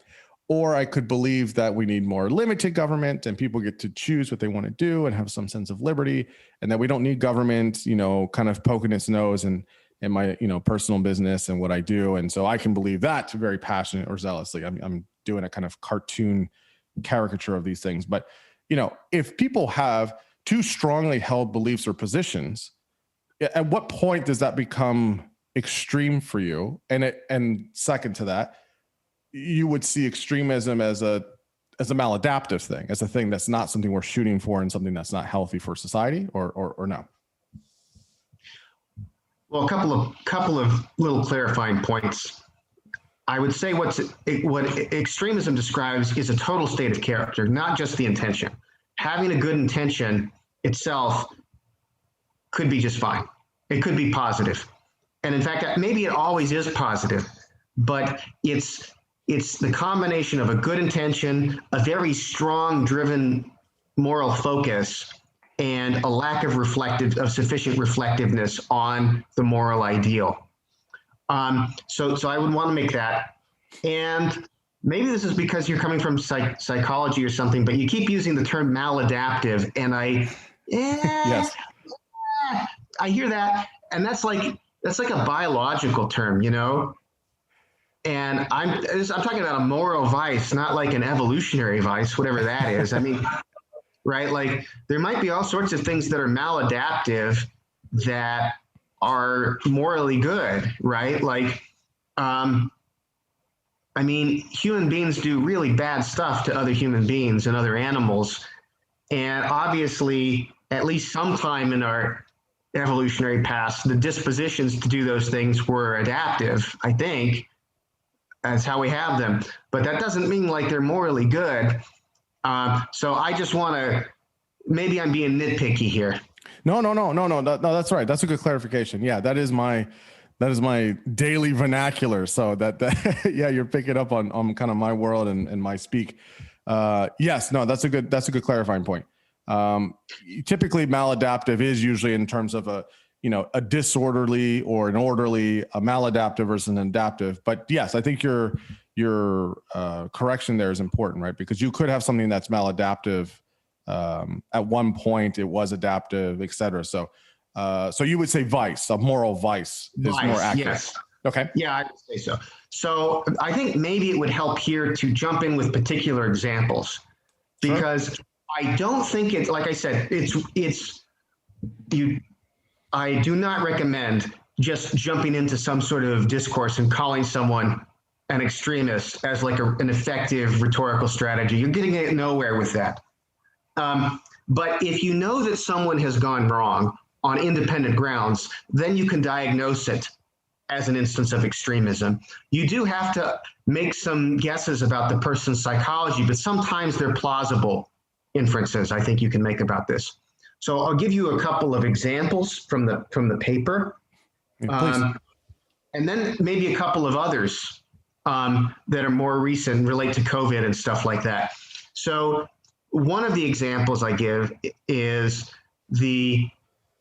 Or I could believe that we need more limited government and people get to choose what they want to do and have some sense of liberty, and that we don't need government, kind of poking its nose in my, personal business and what I do. And so I can believe that very passionate or zealously. I'm doing a kind of cartoon caricature of these things. But, if people have too strongly held beliefs or positions, at what point does that become extreme for you? And second to that, you would see extremism as a maladaptive thing, as a thing that's not something we're shooting for and something that's not healthy for society, or no? Well, a couple of little clarifying points. I would say what extremism describes is a total state of character, not just the intention. Having a good intention itself could be just fine. It could be positive. And in fact, maybe it always is positive, but it's the combination of a good intention, a very strong driven moral focus, and a lack of sufficient reflectiveness on the moral ideal. So I would want to make that. And maybe this is because you're coming from psychology or something, but you keep using the term maladaptive, and yes, I hear that, and that's like a biological term, And I'm talking about a moral vice, not like an evolutionary vice, whatever that is. I mean, right? Like there might be all sorts of things that are maladaptive that are morally good, right? Like, I mean, human beings do really bad stuff to other human beings and other animals. And obviously, at least sometime in our evolutionary past, the dispositions to do those things were adaptive, I think. That's how we have them. But that doesn't mean like they're morally good. So I just want to, maybe I'm being nitpicky here. No, that's right. That's a good clarification. Yeah, that is my daily vernacular. So that yeah, you're picking up on kind of my world and my speak. Yes, no, that's a good clarifying point. Typically maladaptive is usually in terms of a disorderly or an orderly, a maladaptive versus an adaptive. But yes, I think your correction there is important, right? Because you could have something that's maladaptive. At one point it was adaptive, et cetera. So you would say vice, a moral vice is more accurate. Yes. Okay. Yeah, I would say so. So I think maybe it would help here to jump in with particular examples, because sure. I don't think it's, like I said, I do not recommend just jumping into some sort of discourse and calling someone an extremist as like an effective rhetorical strategy. You're getting nowhere with that. But if you know that someone has gone wrong on independent grounds, then you can diagnose it as an instance of extremism. You do have to make some guesses about the person's psychology, but sometimes they're plausible inferences I think you can make about this. So I'll give you a couple of examples from the paper, and then maybe a couple of others that are more recent, relate to COVID and stuff like that. So one of the examples I give is the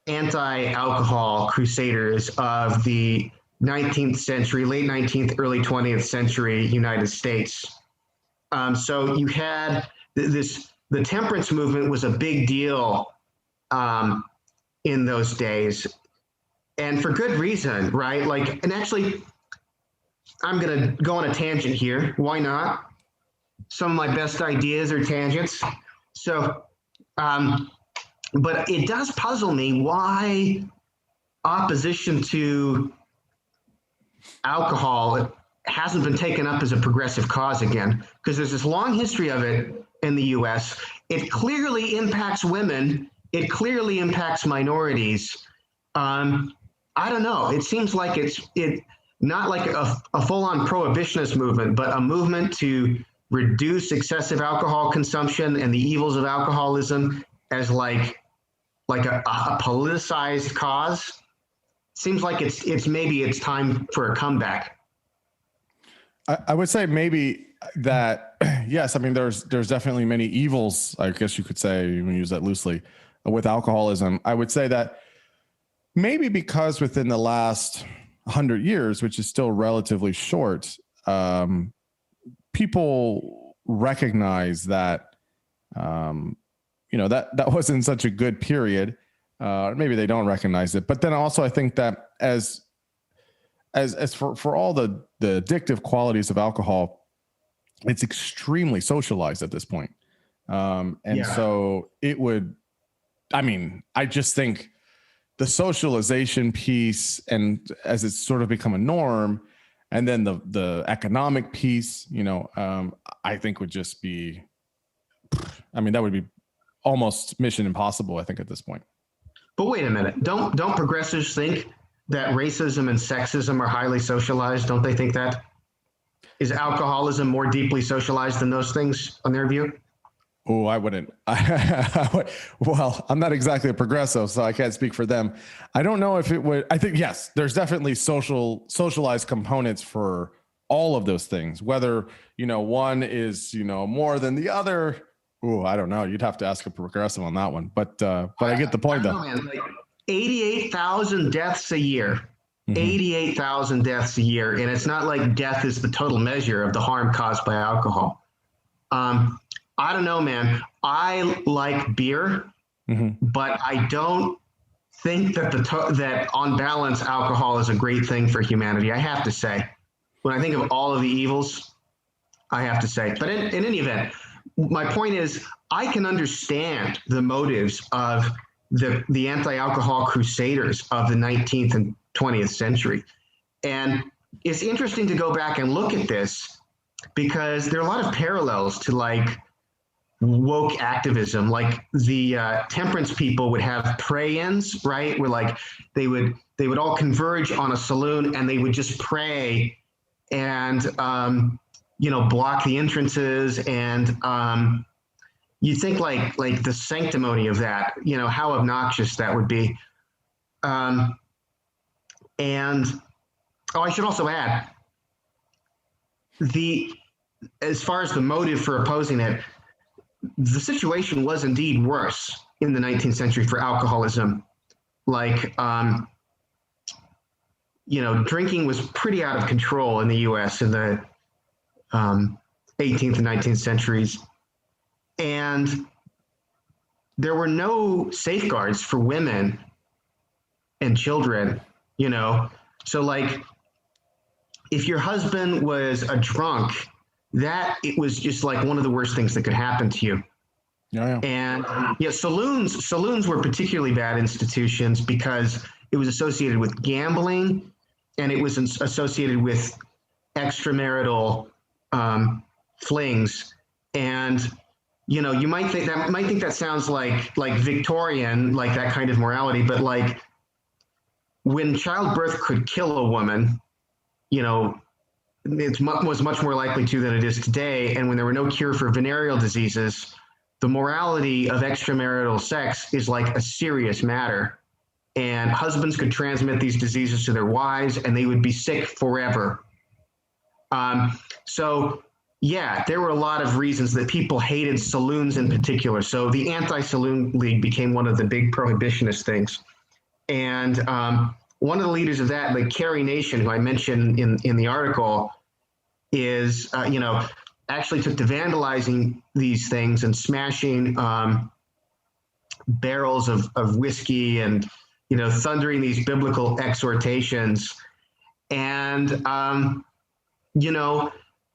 anti-alcohol crusaders of the 19th century, late 19th, early 20th century United States. So you had the temperance movement was a big deal in those days, and for good reason, right? Like, and actually, I'm going to go on a tangent here. Why not? Some of my best ideas are tangents. So, but it does puzzle me why opposition to alcohol hasn't been taken up as a progressive cause again, because there's this long history of it in the US. It clearly impacts women. It clearly impacts minorities. I don't know. It seems like it's not like a full-on prohibitionist movement, but a movement to reduce excessive alcohol consumption and the evils of alcoholism as like a politicized cause. Seems like it's time for a comeback. I would say maybe that, yes, I mean, there's definitely many evils, I guess you could say, you can use that loosely, with alcoholism. I would say that maybe because within the last 100 years, which is still relatively short, people recognize that, that wasn't such a good period. Maybe they don't recognize it. But then also I think that as for all the addictive qualities of alcohol, it's extremely socialized at this point. So it would, I just think the socialization piece, and as it's sort of become a norm, and then the economic piece, I think would just be, that would be almost mission impossible, I think, at this point. But wait a minute, don't progressives think that racism and sexism are highly socialized? Don't they think that? Is alcoholism more deeply socialized than those things, on their view? Oh, I wouldn't. Well, I'm not exactly a progressive, so I can't speak for them. I don't know if it would. I think, yes, there's definitely socialized components for all of those things. Whether, one is, more than the other. Oh, I don't know. You'd have to ask a progressive on that one. But I get the point, though. Man, like 88,000 deaths a year. Mm-hmm. 88,000 deaths a year. And it's not like death is the total measure of the harm caused by alcohol. I don't know, man. I like beer, but I don't think that that on balance, alcohol is a great thing for humanity. I have to say, when I think of all of the evils, I have to say. But in any event, my point is, I can understand the motives of the anti-alcohol crusaders of the 19th and 20th century. And it's interesting to go back and look at this, because there are a lot of parallels to like woke activism. Like the temperance people would have pray-ins, right? Where like they would all converge on a saloon and they would just pray and block the entrances, and you think like the sanctimony of that, how obnoxious that would be. And I should also add, as far as the motive for opposing it, the situation was indeed worse in the 19th century for alcoholism. Like, drinking was pretty out of control in the U.S. in the 18th and 19th centuries. And there were no safeguards for women and children, So like, if your husband was a drunk, it was just like one of the worst things that could happen to you. Yeah. And saloons were particularly bad institutions because it was associated with gambling, and it was associated with extramarital flings. And you might think that sounds like Victorian, like that kind of morality, but like when childbirth could kill a woman, it was much more likely to than it is today. And when there were no cure for venereal diseases, the morality of extramarital sex is like a serious matter. And husbands could transmit these diseases to their wives, and they would be sick forever. So, yeah, there were a lot of reasons that people hated saloons in particular. So the Anti-Saloon League became one of the big prohibitionist things. And one of the leaders of that, like Carrie Nation, who I mentioned in the article, is, actually took to vandalizing these things and smashing barrels of whiskey and, thundering these biblical exhortations. And,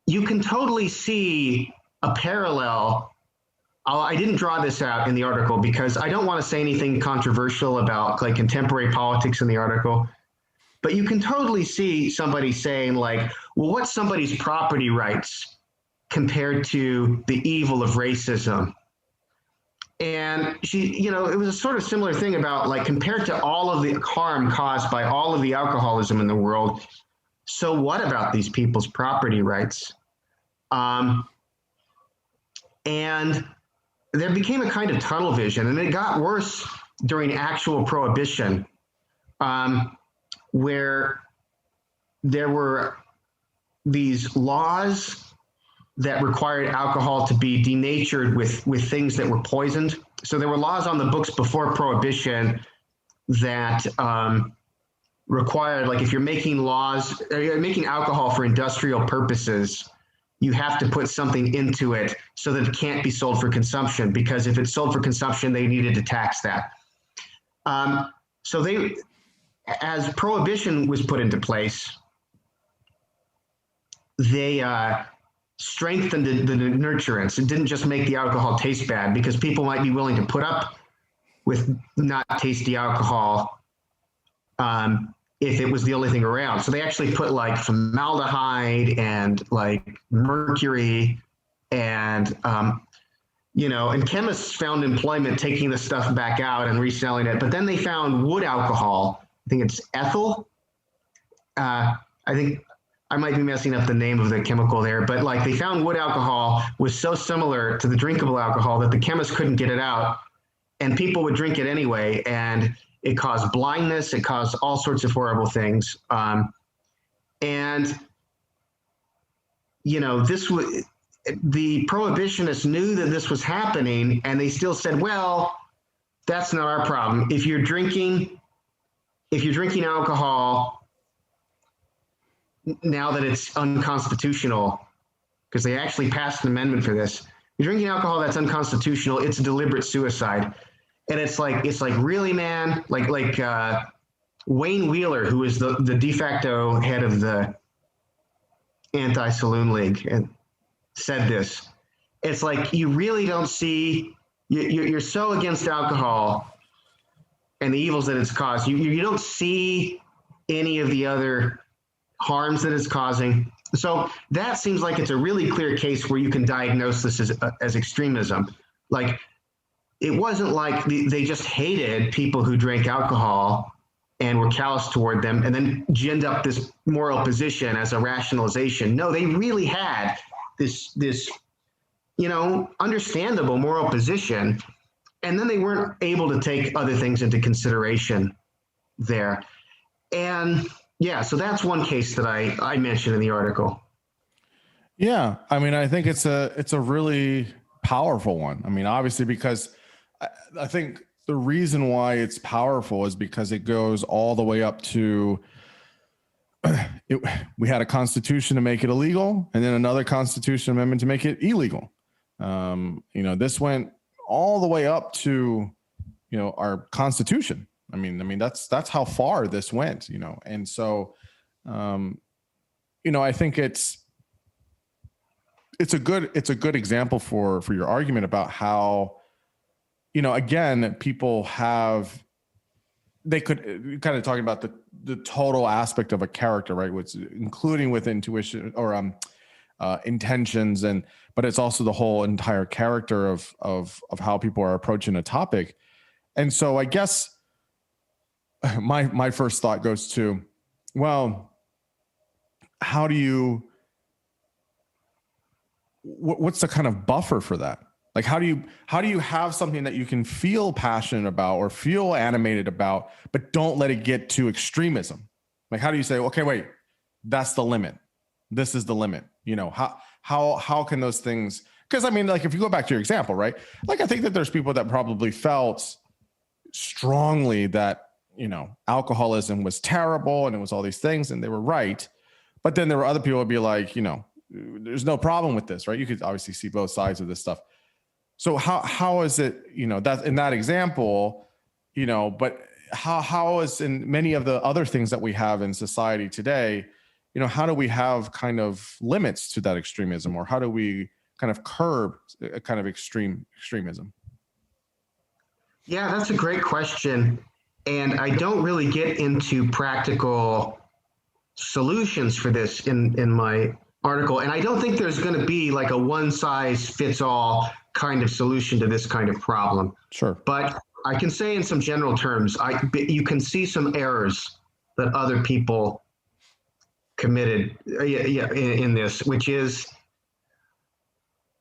you can totally see a parallel. I didn't draw this out in the article because I don't want to say anything controversial about like contemporary politics in the article, but you can totally see somebody saying like, well, what's somebody's property rights compared to the evil of racism? And she, it was a sort of similar thing about like compared to all of the harm caused by all of the alcoholism in the world, so what about these people's property rights? And there became a kind of tunnel vision, and it got worse during actual prohibition, where there were these laws that required alcohol to be denatured with things that were poisoned. So there were laws on the books before prohibition that required, like if you're making alcohol for industrial purposes, you have to put something into it so that it can't be sold for consumption, because if it's sold for consumption, they needed to tax that. So as prohibition was put into place, they strengthened the nurturance. It didn't just make the alcohol taste bad, because people might be willing to put up with not tasty alcohol if it was the only thing around. So they actually put like formaldehyde and like mercury and, and chemists found employment taking the stuff back out and reselling it. But then they found wood alcohol. I think it's ethyl. I think I might be messing up the name of the chemical there, but like they found wood alcohol was so similar to the drinkable alcohol that the chemists couldn't get it out, and people would drink it anyway. And it caused blindness. It caused all sorts of horrible things. The prohibitionists knew that this was happening, and they still said, well, that's not our problem. If you're drinking alcohol now that it's unconstitutional, because they actually passed an amendment for this, you're drinking alcohol that's unconstitutional, it's a deliberate suicide. And it's like, really, man, like Wayne Wheeler, who is the de facto head of the Anti-Saloon League, and said this. It's like, you really don't see, you're so against alcohol and the evils that it's caused. You don't see any of the other harms that it's causing. So that seems like it's a really clear case where you can diagnose this as extremism. Like, it wasn't like they just hated people who drank alcohol and were callous toward them and then ginned up this moral position as a rationalization. No, they really had this understandable moral position, and then they weren't able to take other things into consideration there. And yeah, so that's one case that I mentioned in the article. Yeah, I mean, I think it's a really powerful one. I mean, obviously, because I think the reason why it's powerful is because it goes all the way up to we had a constitution to make it illegal, and then another constitution amendment to make it illegal. This went all the way up to, our constitution. I mean, that's how far this went, and so, I think it's a good example for your argument about how, again, people have they could kind of talking about the total aspect of a character, right? Which including with intuition or intentions, but it's also the whole entire character of how people are approaching a topic. And so I guess my first thought goes to, well, how do you, what's the kind of buffer for that? Like, how do you have something that you can feel passionate about or feel animated about, but don't let it get to extremism? Like, how do you say, okay, wait, that's the limit. This is the limit. You know, how can those things, because I mean, like, if you go back to your example, right? Like, I think that there's people that probably felt strongly that, you know, alcoholism was terrible and it was all these things and they were right. But then there were other people who'd be like, you know, there's no problem with this, right? You could obviously see both sides of this stuff. So how is it, you know, that in that example, you know, but how is in many of the other things that we have in society today, you know, how do we have kind of limits to that extremism, or how do we kind of curb a kind of extremism? Yeah, that's a great question. And I don't really get into practical solutions for this in my article. And I don't think there's going to be like a one size fits all kind of solution to this kind of problem. Sure. But I can say in some general terms, you can see some errors that other people committed in this, which is,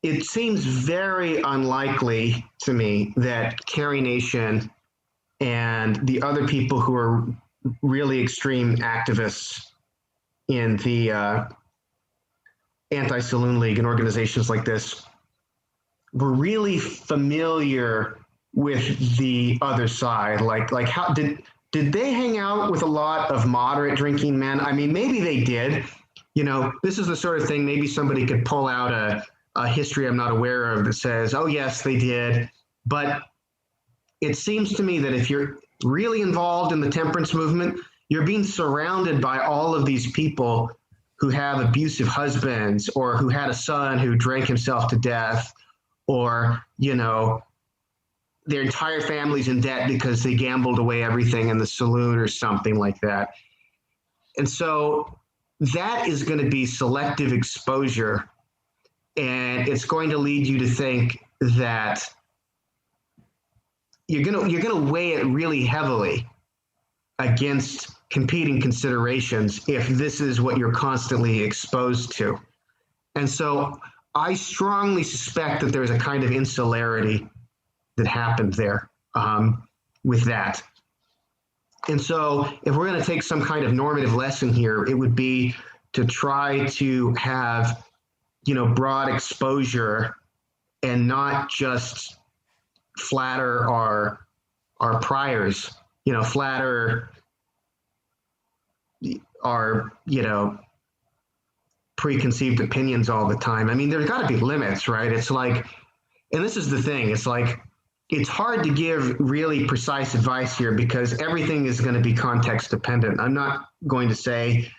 it seems very unlikely to me that Carrie Nation and the other people who are really extreme activists in the Anti-Saloon League and organizations like this were really familiar with the other side. Like how did they hang out with a lot of moderate drinking men? I mean, maybe they did. You know, this is the sort of thing maybe somebody could pull out a history I'm not aware of that says, oh, yes, they did. But it seems to me that if you're really involved in the temperance movement, you're being surrounded by all of these people who have abusive husbands, or who had a son who drank himself to death, or, you know, their entire family's in debt because they gambled away everything in the saloon or something like that. And so that is going to be selective exposure. And it's going to lead you to think that you're going to weigh it really heavily against competing considerations if this is what you're constantly exposed to. And so I strongly suspect that there's a kind of insularity that happened there with that. And so if we're going to take some kind of normative lesson here, it would be to try to have, you know, broad exposure and not just flatter our priors, you know, flatter our, you know, preconceived opinions all the time. I mean, there's got to be limits, right? It's like, and this is the thing, it's like, it's hard to give really precise advice here because everything is going to be context dependent. I'm not going to say,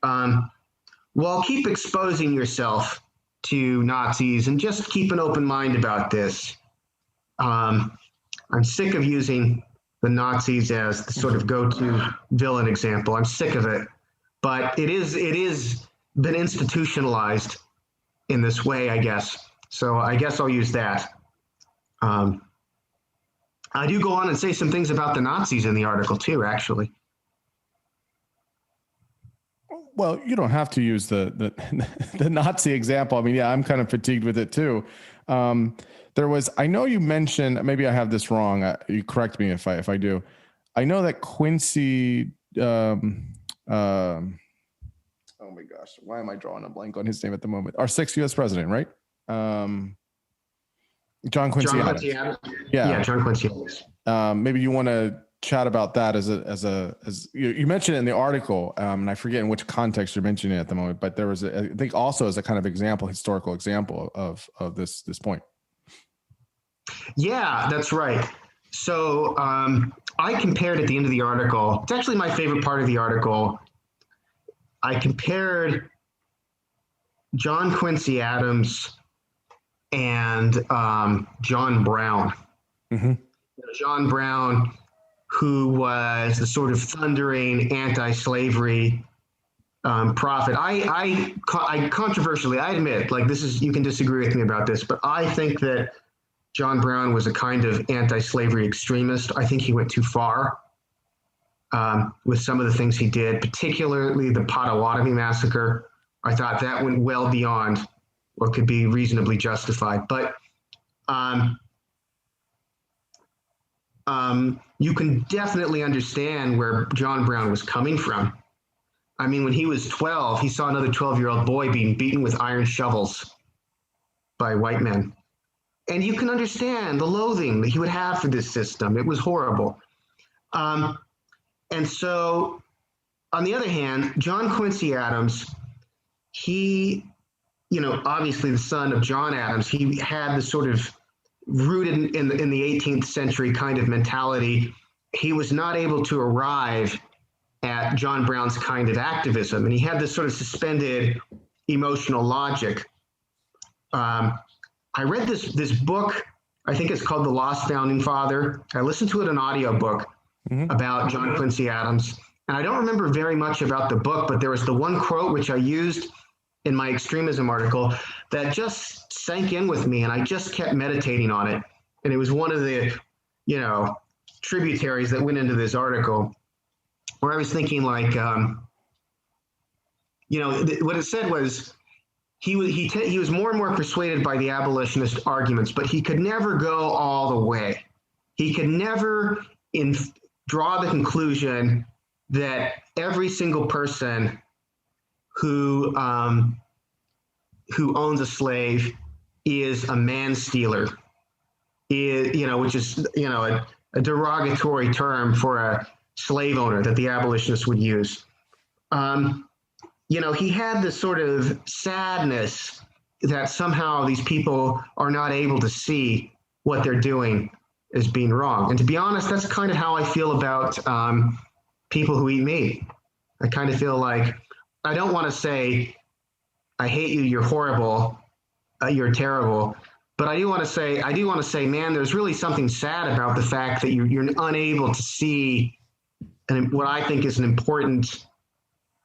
well, keep exposing yourself to Nazis and just keep an open mind about this. I'm sick of using the Nazis as the sort of go-to villain example. I'm sick of it, but it is been institutionalized in this way, I guess. So I guess I'll use that. I do go on and say some things about the Nazis in the article too, actually. Well, you don't have to use the Nazi example. I mean, yeah, I'm kind of fatigued with it too. There was, I know you mentioned, maybe I have this wrong. You correct me if I do. I know that Quincy, oh my gosh, why am I drawing a blank on his name at the moment? Our 6th U.S. president, right? John Quincy Adams. Yeah, John Quincy Adams. Maybe you want to chat about that as you mentioned it in the article, and I forget in which context you're mentioning it at the moment, but there was I think also as a kind of example, historical example of this point. Yeah, that's right. So I compared at the end of the article, it's actually my favorite part of the article. I compared John Quincy Adams and John Brown. Mm-hmm. John Brown, who was the sort of thundering anti-slavery prophet. I controversially, I admit, like this is, you can disagree with me about this, but I think that John Brown was a kind of anti-slavery extremist. I think he went too far with some of the things he did, particularly the Potawatomi massacre. I thought that went well beyond what could be reasonably justified. But you can definitely understand where John Brown was coming from. I mean, when he was 12, he saw another 12-year-old boy being beaten with iron shovels by white men. And you can understand the loathing that he would have for this system. It was horrible. And so, on the other hand, John Quincy Adams, he, obviously the son of John Adams, he had this sort of rooted in the 18th century kind of mentality. He was not able to arrive at John Brown's kind of activism, and he had this sort of suspended emotional logic. I read this book, I think it's called The Lost Founding Father. I listened to it an audiobook about John Quincy Adams, and I don't remember very much about the book, but there was the one quote which I used in my extremism article that just sank in with me, and I just kept meditating on it. And it was one of the, tributaries that went into this article, where I was thinking like, what it said was he was more and more persuaded by the abolitionist arguments, but he could never go all the way. He could never draw the conclusion that every single person who owns a slave is a man stealer, which is a derogatory term for a slave owner that the abolitionists would use. He had this sort of sadness that somehow these people are not able to see what they're doing as being wrong. And to be honest, that's kind of how I feel about people who eat meat. I kind of feel like, I don't want to say, I hate you, you're horrible, you're terrible. But I do want to say, man, there's really something sad about the fact that you're unable to see what I think is an important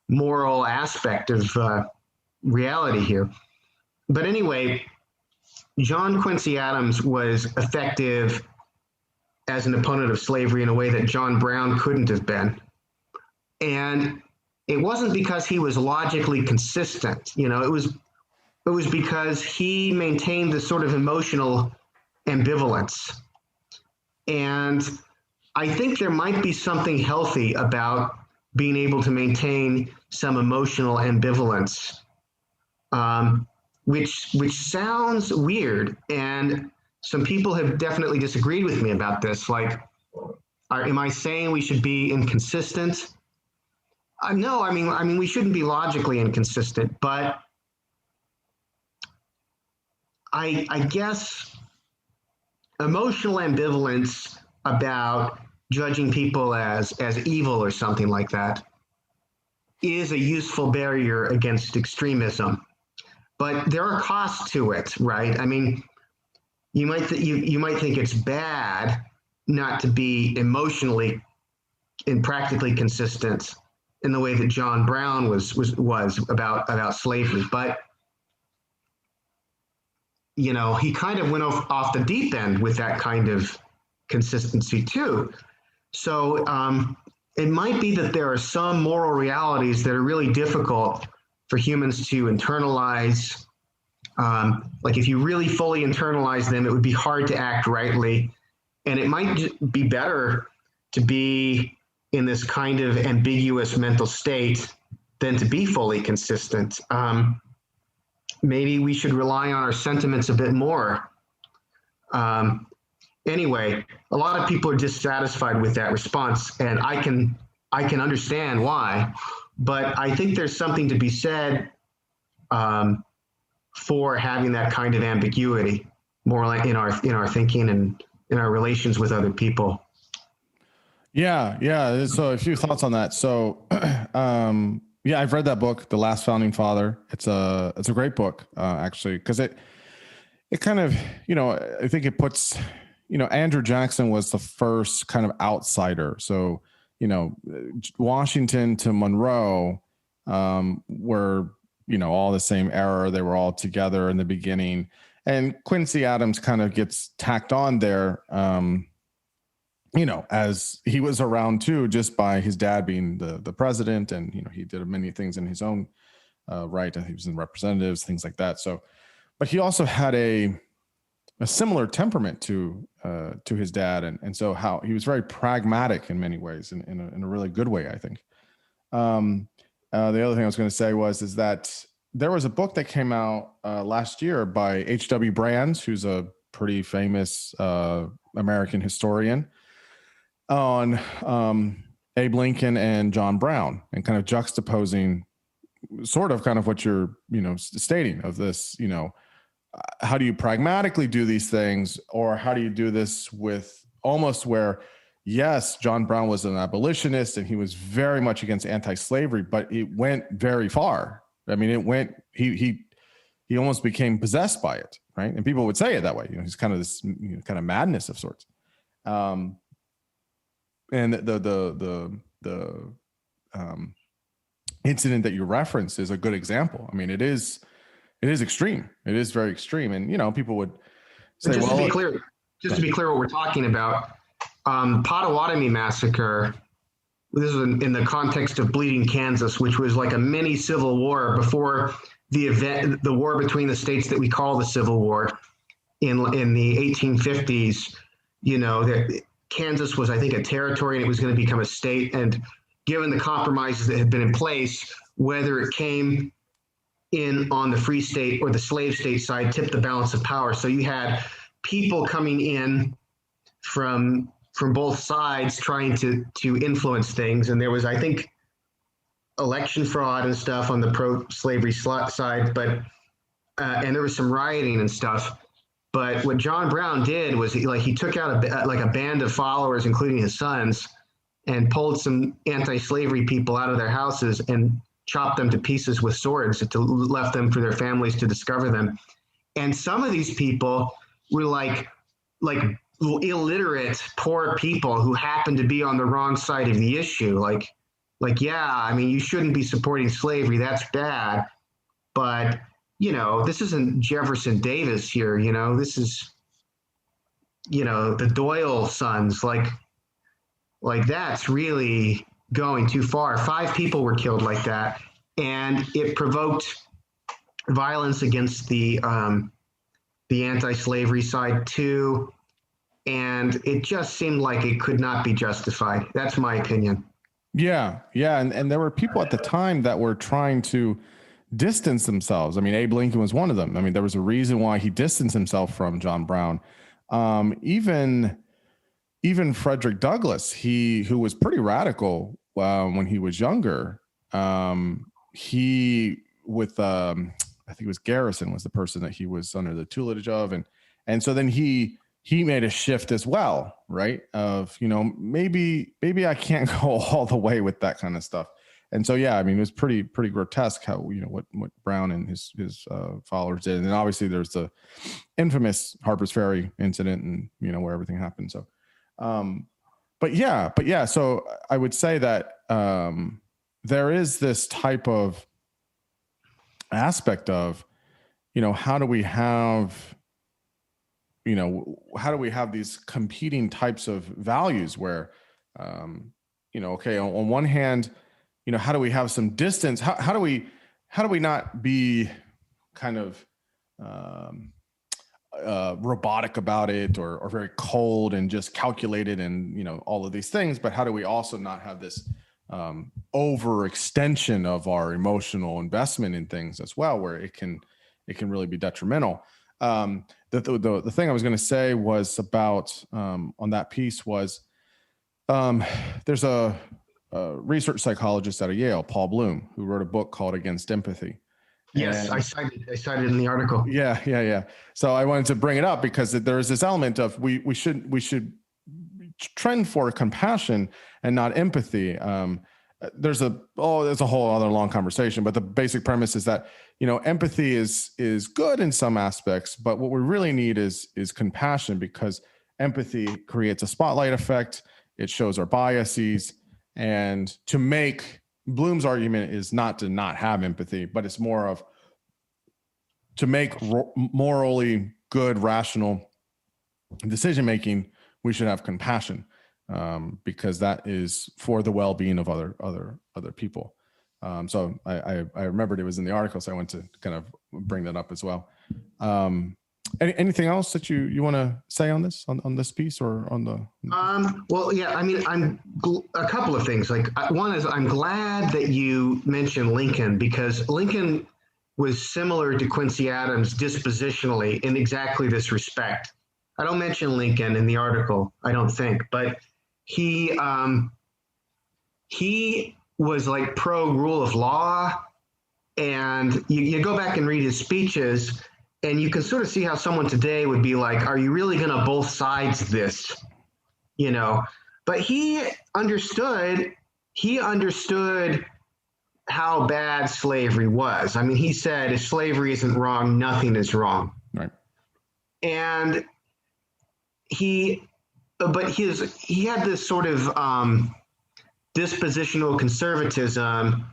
moral aspect of reality here. But anyway, John Quincy Adams was effective as an opponent of slavery in a way that John Brown couldn't have been. And it wasn't because he was logically consistent. It was because he maintained this sort of emotional ambivalence. And I think there might be something healthy about being able to maintain some emotional ambivalence, which sounds weird. And some people have definitely disagreed with me about this. Like, am I saying we should be inconsistent? No, I mean, we shouldn't be logically inconsistent, but I guess emotional ambivalence about judging people as evil or something like that is a useful barrier against extremism. But there are costs to it, right? I mean, you might think it's bad not to be emotionally and practically consistent in the way that John Brown was about slavery, but he kind of went off the deep end with that kind of consistency too. So it might be that there are some moral realities that are really difficult for humans to internalize. Like if you really fully internalize them, it would be hard to act rightly. And it might be better to be in this kind of ambiguous mental state than to be fully consistent. Maybe we should rely on our sentiments a bit more. Anyway, a lot of people are dissatisfied with that response, and I can understand why, but I think there's something to be said for having that kind of ambiguity, more like in our thinking and in our relations with other people. Yeah. So a few thoughts on that. So, yeah, I've read that book, The Last Founding Father. It's a great book, actually, because it kind of, I think it puts, Andrew Jackson was the first kind of outsider. So, Washington to Monroe were, all the same era. They were all together in the beginning. And Quincy Adams kind of gets tacked on there, as he was around too, just by his dad being the president. And, he did many things in his own right. He was in representatives, things like that. So, but he also had a similar temperament to his dad. And so how he was very pragmatic in many ways, in a really good way, I think. The other thing I was going to say is that there was a book that came out last year by H.W. Brands, who's a pretty famous American historian, on Abe Lincoln and John Brown, and kind of juxtaposing sort of kind of what you're, stating of this, how do you pragmatically do these things, or how do you do this with almost where, yes, John Brown was an abolitionist and he was very much against anti-slavery, but it went very far. I mean, he almost became possessed by it, right? And people would say it that way. He's kind of this kind of madness of sorts. And the incident that you referenced is a good example. I mean, it is extreme. It is very extreme. And, people would say, to be clear what we're talking about, Potawatomi massacre, this is in the context of Bleeding Kansas, which was like a mini civil war before the war between the states that we call the Civil War in the 1850s. That Kansas was, I think, a territory, and it was going to become a state. And given the compromises that had been in place, whether it came in on the free state or the slave state side, tipped the balance of power. So you had people coming in from both sides trying to influence things. And there was, I think, election fraud and stuff on the pro-slavery side, but and there was some rioting and stuff. But what John Brown did was he took out a band of followers, including his sons, and pulled some anti-slavery people out of their houses and chopped them to pieces with swords, left them for their families to discover them. And some of these people were like illiterate, poor people who happened to be on the wrong side of the issue. Yeah, I mean, you shouldn't be supporting slavery. That's bad. But, this isn't Jefferson Davis here. This is, the Doyle sons. Like that's really going too far. 5 people were killed like that, and it provoked violence against the anti-slavery side too. And it just seemed like it could not be justified. That's my opinion. Yeah. And there were people at the time that were trying to distance themselves. I mean, Abe Lincoln was one of them. I mean, there was a reason why he distanced himself from John Brown. Even Frederick Douglass, who was pretty radical when he was younger. I think it was Garrison was the person that he was under the tutelage of. And so then he made a shift as well, right? Of, maybe I can't go all the way with that kind of stuff. And so, yeah, I mean, it was pretty grotesque how, what Brown and his followers did. And then obviously there's the infamous Harper's Ferry incident and, where everything happened. So, but yeah. So I would say that there is this type of aspect of, how do we have these competing types of values where, okay, on one hand, how do we have some distance? How do we not be kind of robotic about it or very cold and just calculated and, all of these things, but how do we also not have this overextension of our emotional investment in things as well, where it can really be detrimental. The thing I was going to say was about on that piece was there's a research psychologist out of Yale, Paul Bloom, who wrote a book called Against Empathy. Yes, I cited it in the article. Yeah. So I wanted to bring it up because there is this element of we should trend for compassion and not empathy. There's a whole other long conversation, but the basic premise is that, empathy is good in some aspects, but what we really need is compassion, because empathy creates a spotlight effect. It shows our biases. And to make Bloom's argument is not to not have empathy, but it's more of to make morally good, rational decision-making, we should have compassion, because that is for the well-being of other people. So I remembered it was in the article, so I want to kind of bring that up as well. Anything else that you want to say on this, on this piece, or on the? Well, yeah, I mean, a couple of things. Like, one is, I'm glad that you mentioned Lincoln, because Lincoln was similar to Quincy Adams dispositionally in exactly this respect. I don't mention Lincoln in the article, I don't think, but he was like pro rule of law, and you go back and read his speeches, and you can sort of see how someone today would be like, are you really going to both sides this? You know, but he understood how bad slavery was. I mean, he said, if slavery isn't wrong, nothing is wrong. Right. And he had this sort of dispositional conservatism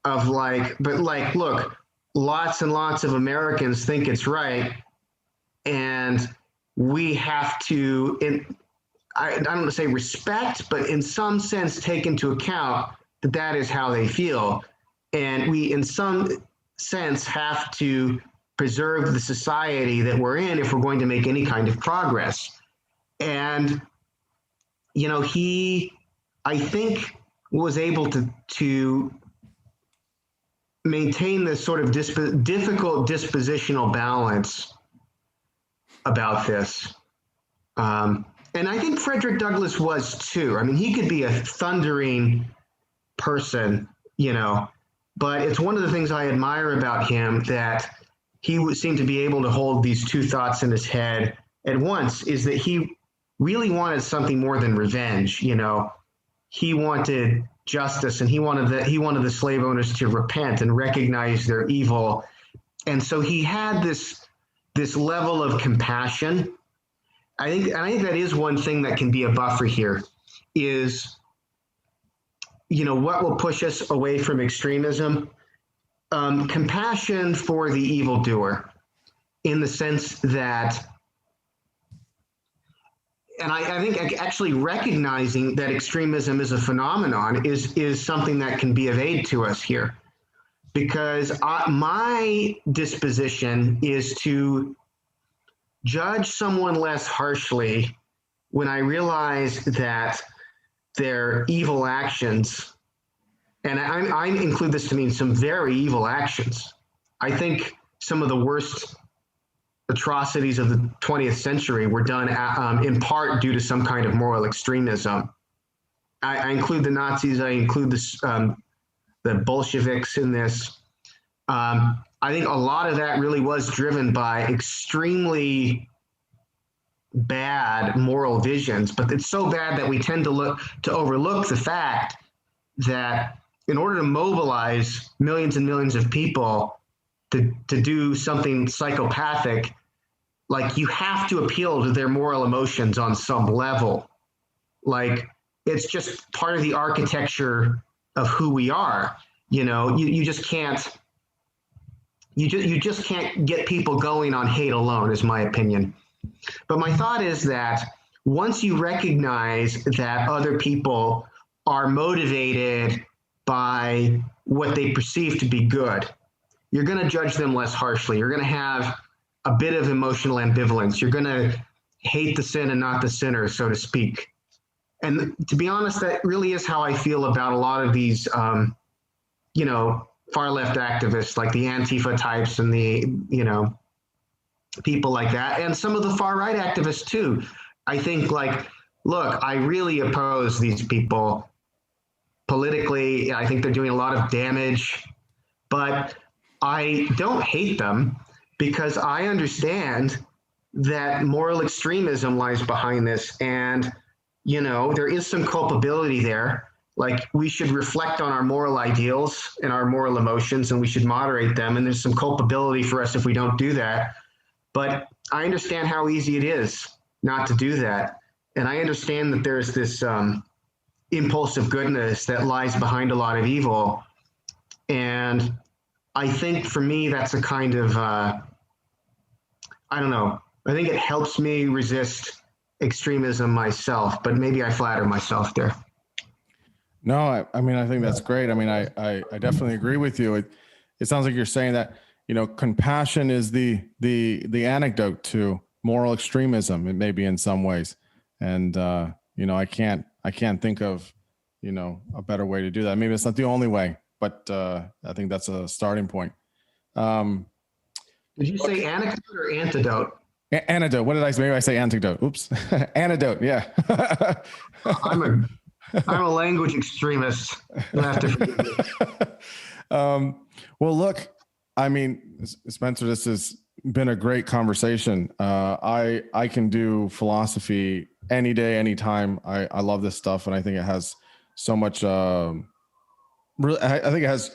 of like, but like, look, lots and lots of Americans think it's right, and we have to, I don't want to say respect, but in some sense take into account that that is how they feel. And we, in some sense, have to preserve the society that we're in if we're going to make any kind of progress. And, you know, he, I think, was able to maintain this sort of difficult dispositional balance about this. And I think Frederick Douglass was too. I mean, he could be a thundering person, you know, but it's one of the things I admire about him, that he would seem to be able to hold these two thoughts in his head at once, is that he really wanted something more than revenge. You know, he wanted justice, and he wanted the slave owners to repent and recognize their evil. And so he had this level of compassion. I think that is one thing that can be a buffer here, is, you know, what will push us away from extremism? Compassion for the evildoer, in the sense that, and I think actually recognizing that extremism is a phenomenon is something that can be of aid to us here, because my disposition is to judge someone less harshly when I realize that their evil actions, and I include this to mean some very evil actions. I think some of the worst atrocities of the 20th century were done in part due to some kind of moral extremism. I include the Nazis, I include the Bolsheviks in this. I think a lot of that really was driven by extremely bad moral visions, but it's so bad that we tend to overlook the fact that in order to mobilize millions and millions of people to do something psychopathic, like, you have to appeal to their moral emotions on some level. Like, it's just part of the architecture of who we are. You know, you just can't get people going on hate alone, is my opinion. But my thought is that once you recognize that other people are motivated by what they perceive to be good, you're going to judge them less harshly. You're going to have a bit of emotional ambivalence. You're going to hate the sin and not the sinner, so to speak. And to be honest, that really is how I feel about a lot of these, you know, far left activists, like the Antifa types and the, you know, people like that, and some of the far right activists too. I think, like, look, I really oppose these people politically. I think they're doing a lot of damage, but I don't hate them, because I understand that moral extremism lies behind this. And, you know, there is some culpability there. Like, we should reflect on our moral ideals and our moral emotions, and we should moderate them. And there's some culpability for us if we don't do that. But I understand how easy it is not to do that. And I understand that there's this impulse of goodness that lies behind a lot of evil. And I think for me, that's a kind of, I don't know, I think it helps me resist extremism myself, but maybe I flatter myself there. No, I mean, I think that's great. I mean, I definitely agree with you. It sounds like you're saying that, compassion is the antidote to moral extremism, it may be in some ways. And, I can't think of, a better way to do that. Maybe it's not the only way, but I think that's a starting point. Did you say anecdote or antidote? Antidote. What did I say? Maybe I say antidote. Oops. Antidote. Yeah. I'm a language extremist. You'll have to forgive me. Well, look, I mean, Spencer, this has been a great conversation. I can do philosophy any day, anytime. I love this stuff, and I think it has so much. I think it has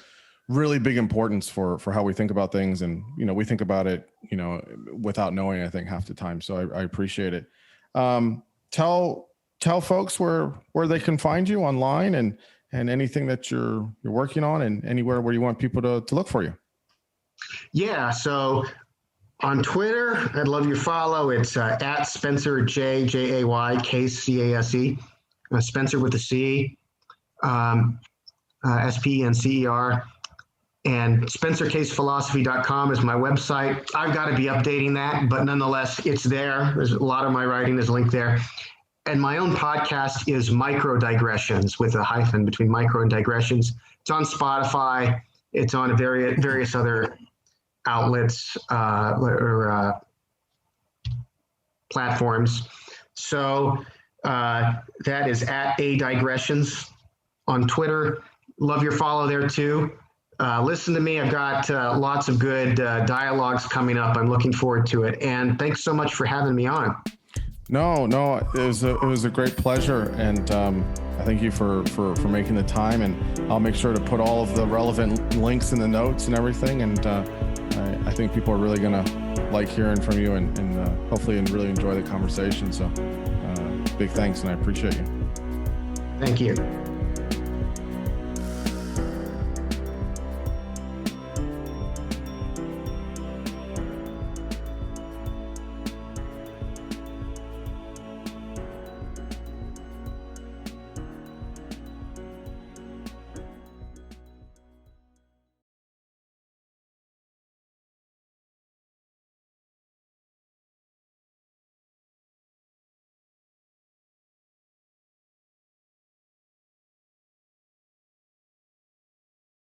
really big importance for how we think about things, and we think about it, without knowing, I think, half the time. So I appreciate it. Tell folks where they can find you online, and anything that you're working on, and anywhere where you want people to look for you. Yeah. So on Twitter, I'd love your follow. It's at Spencer Jay Case, Spencer with a C, SPENCER. And SpencerCasePhilosophy.com is my website. I've got to be updating that, but nonetheless, it's there. There's a lot of my writing is linked there. And my own podcast is Micro Digressions, with a hyphen between micro and digressions. It's on Spotify. It's on various other outlets or platforms. So that is at A Digressions on Twitter. Love your follow there too. Listen to me. I've got lots of good dialogues coming up. I'm looking forward to it. And thanks so much for having me on. No, it was a great pleasure, and I thank you for making the time. And I'll make sure to put all of the relevant links in the notes and everything. And I think people are really gonna like hearing from you, and hopefully really enjoy the conversation. So big thanks, and I appreciate you. Thank you.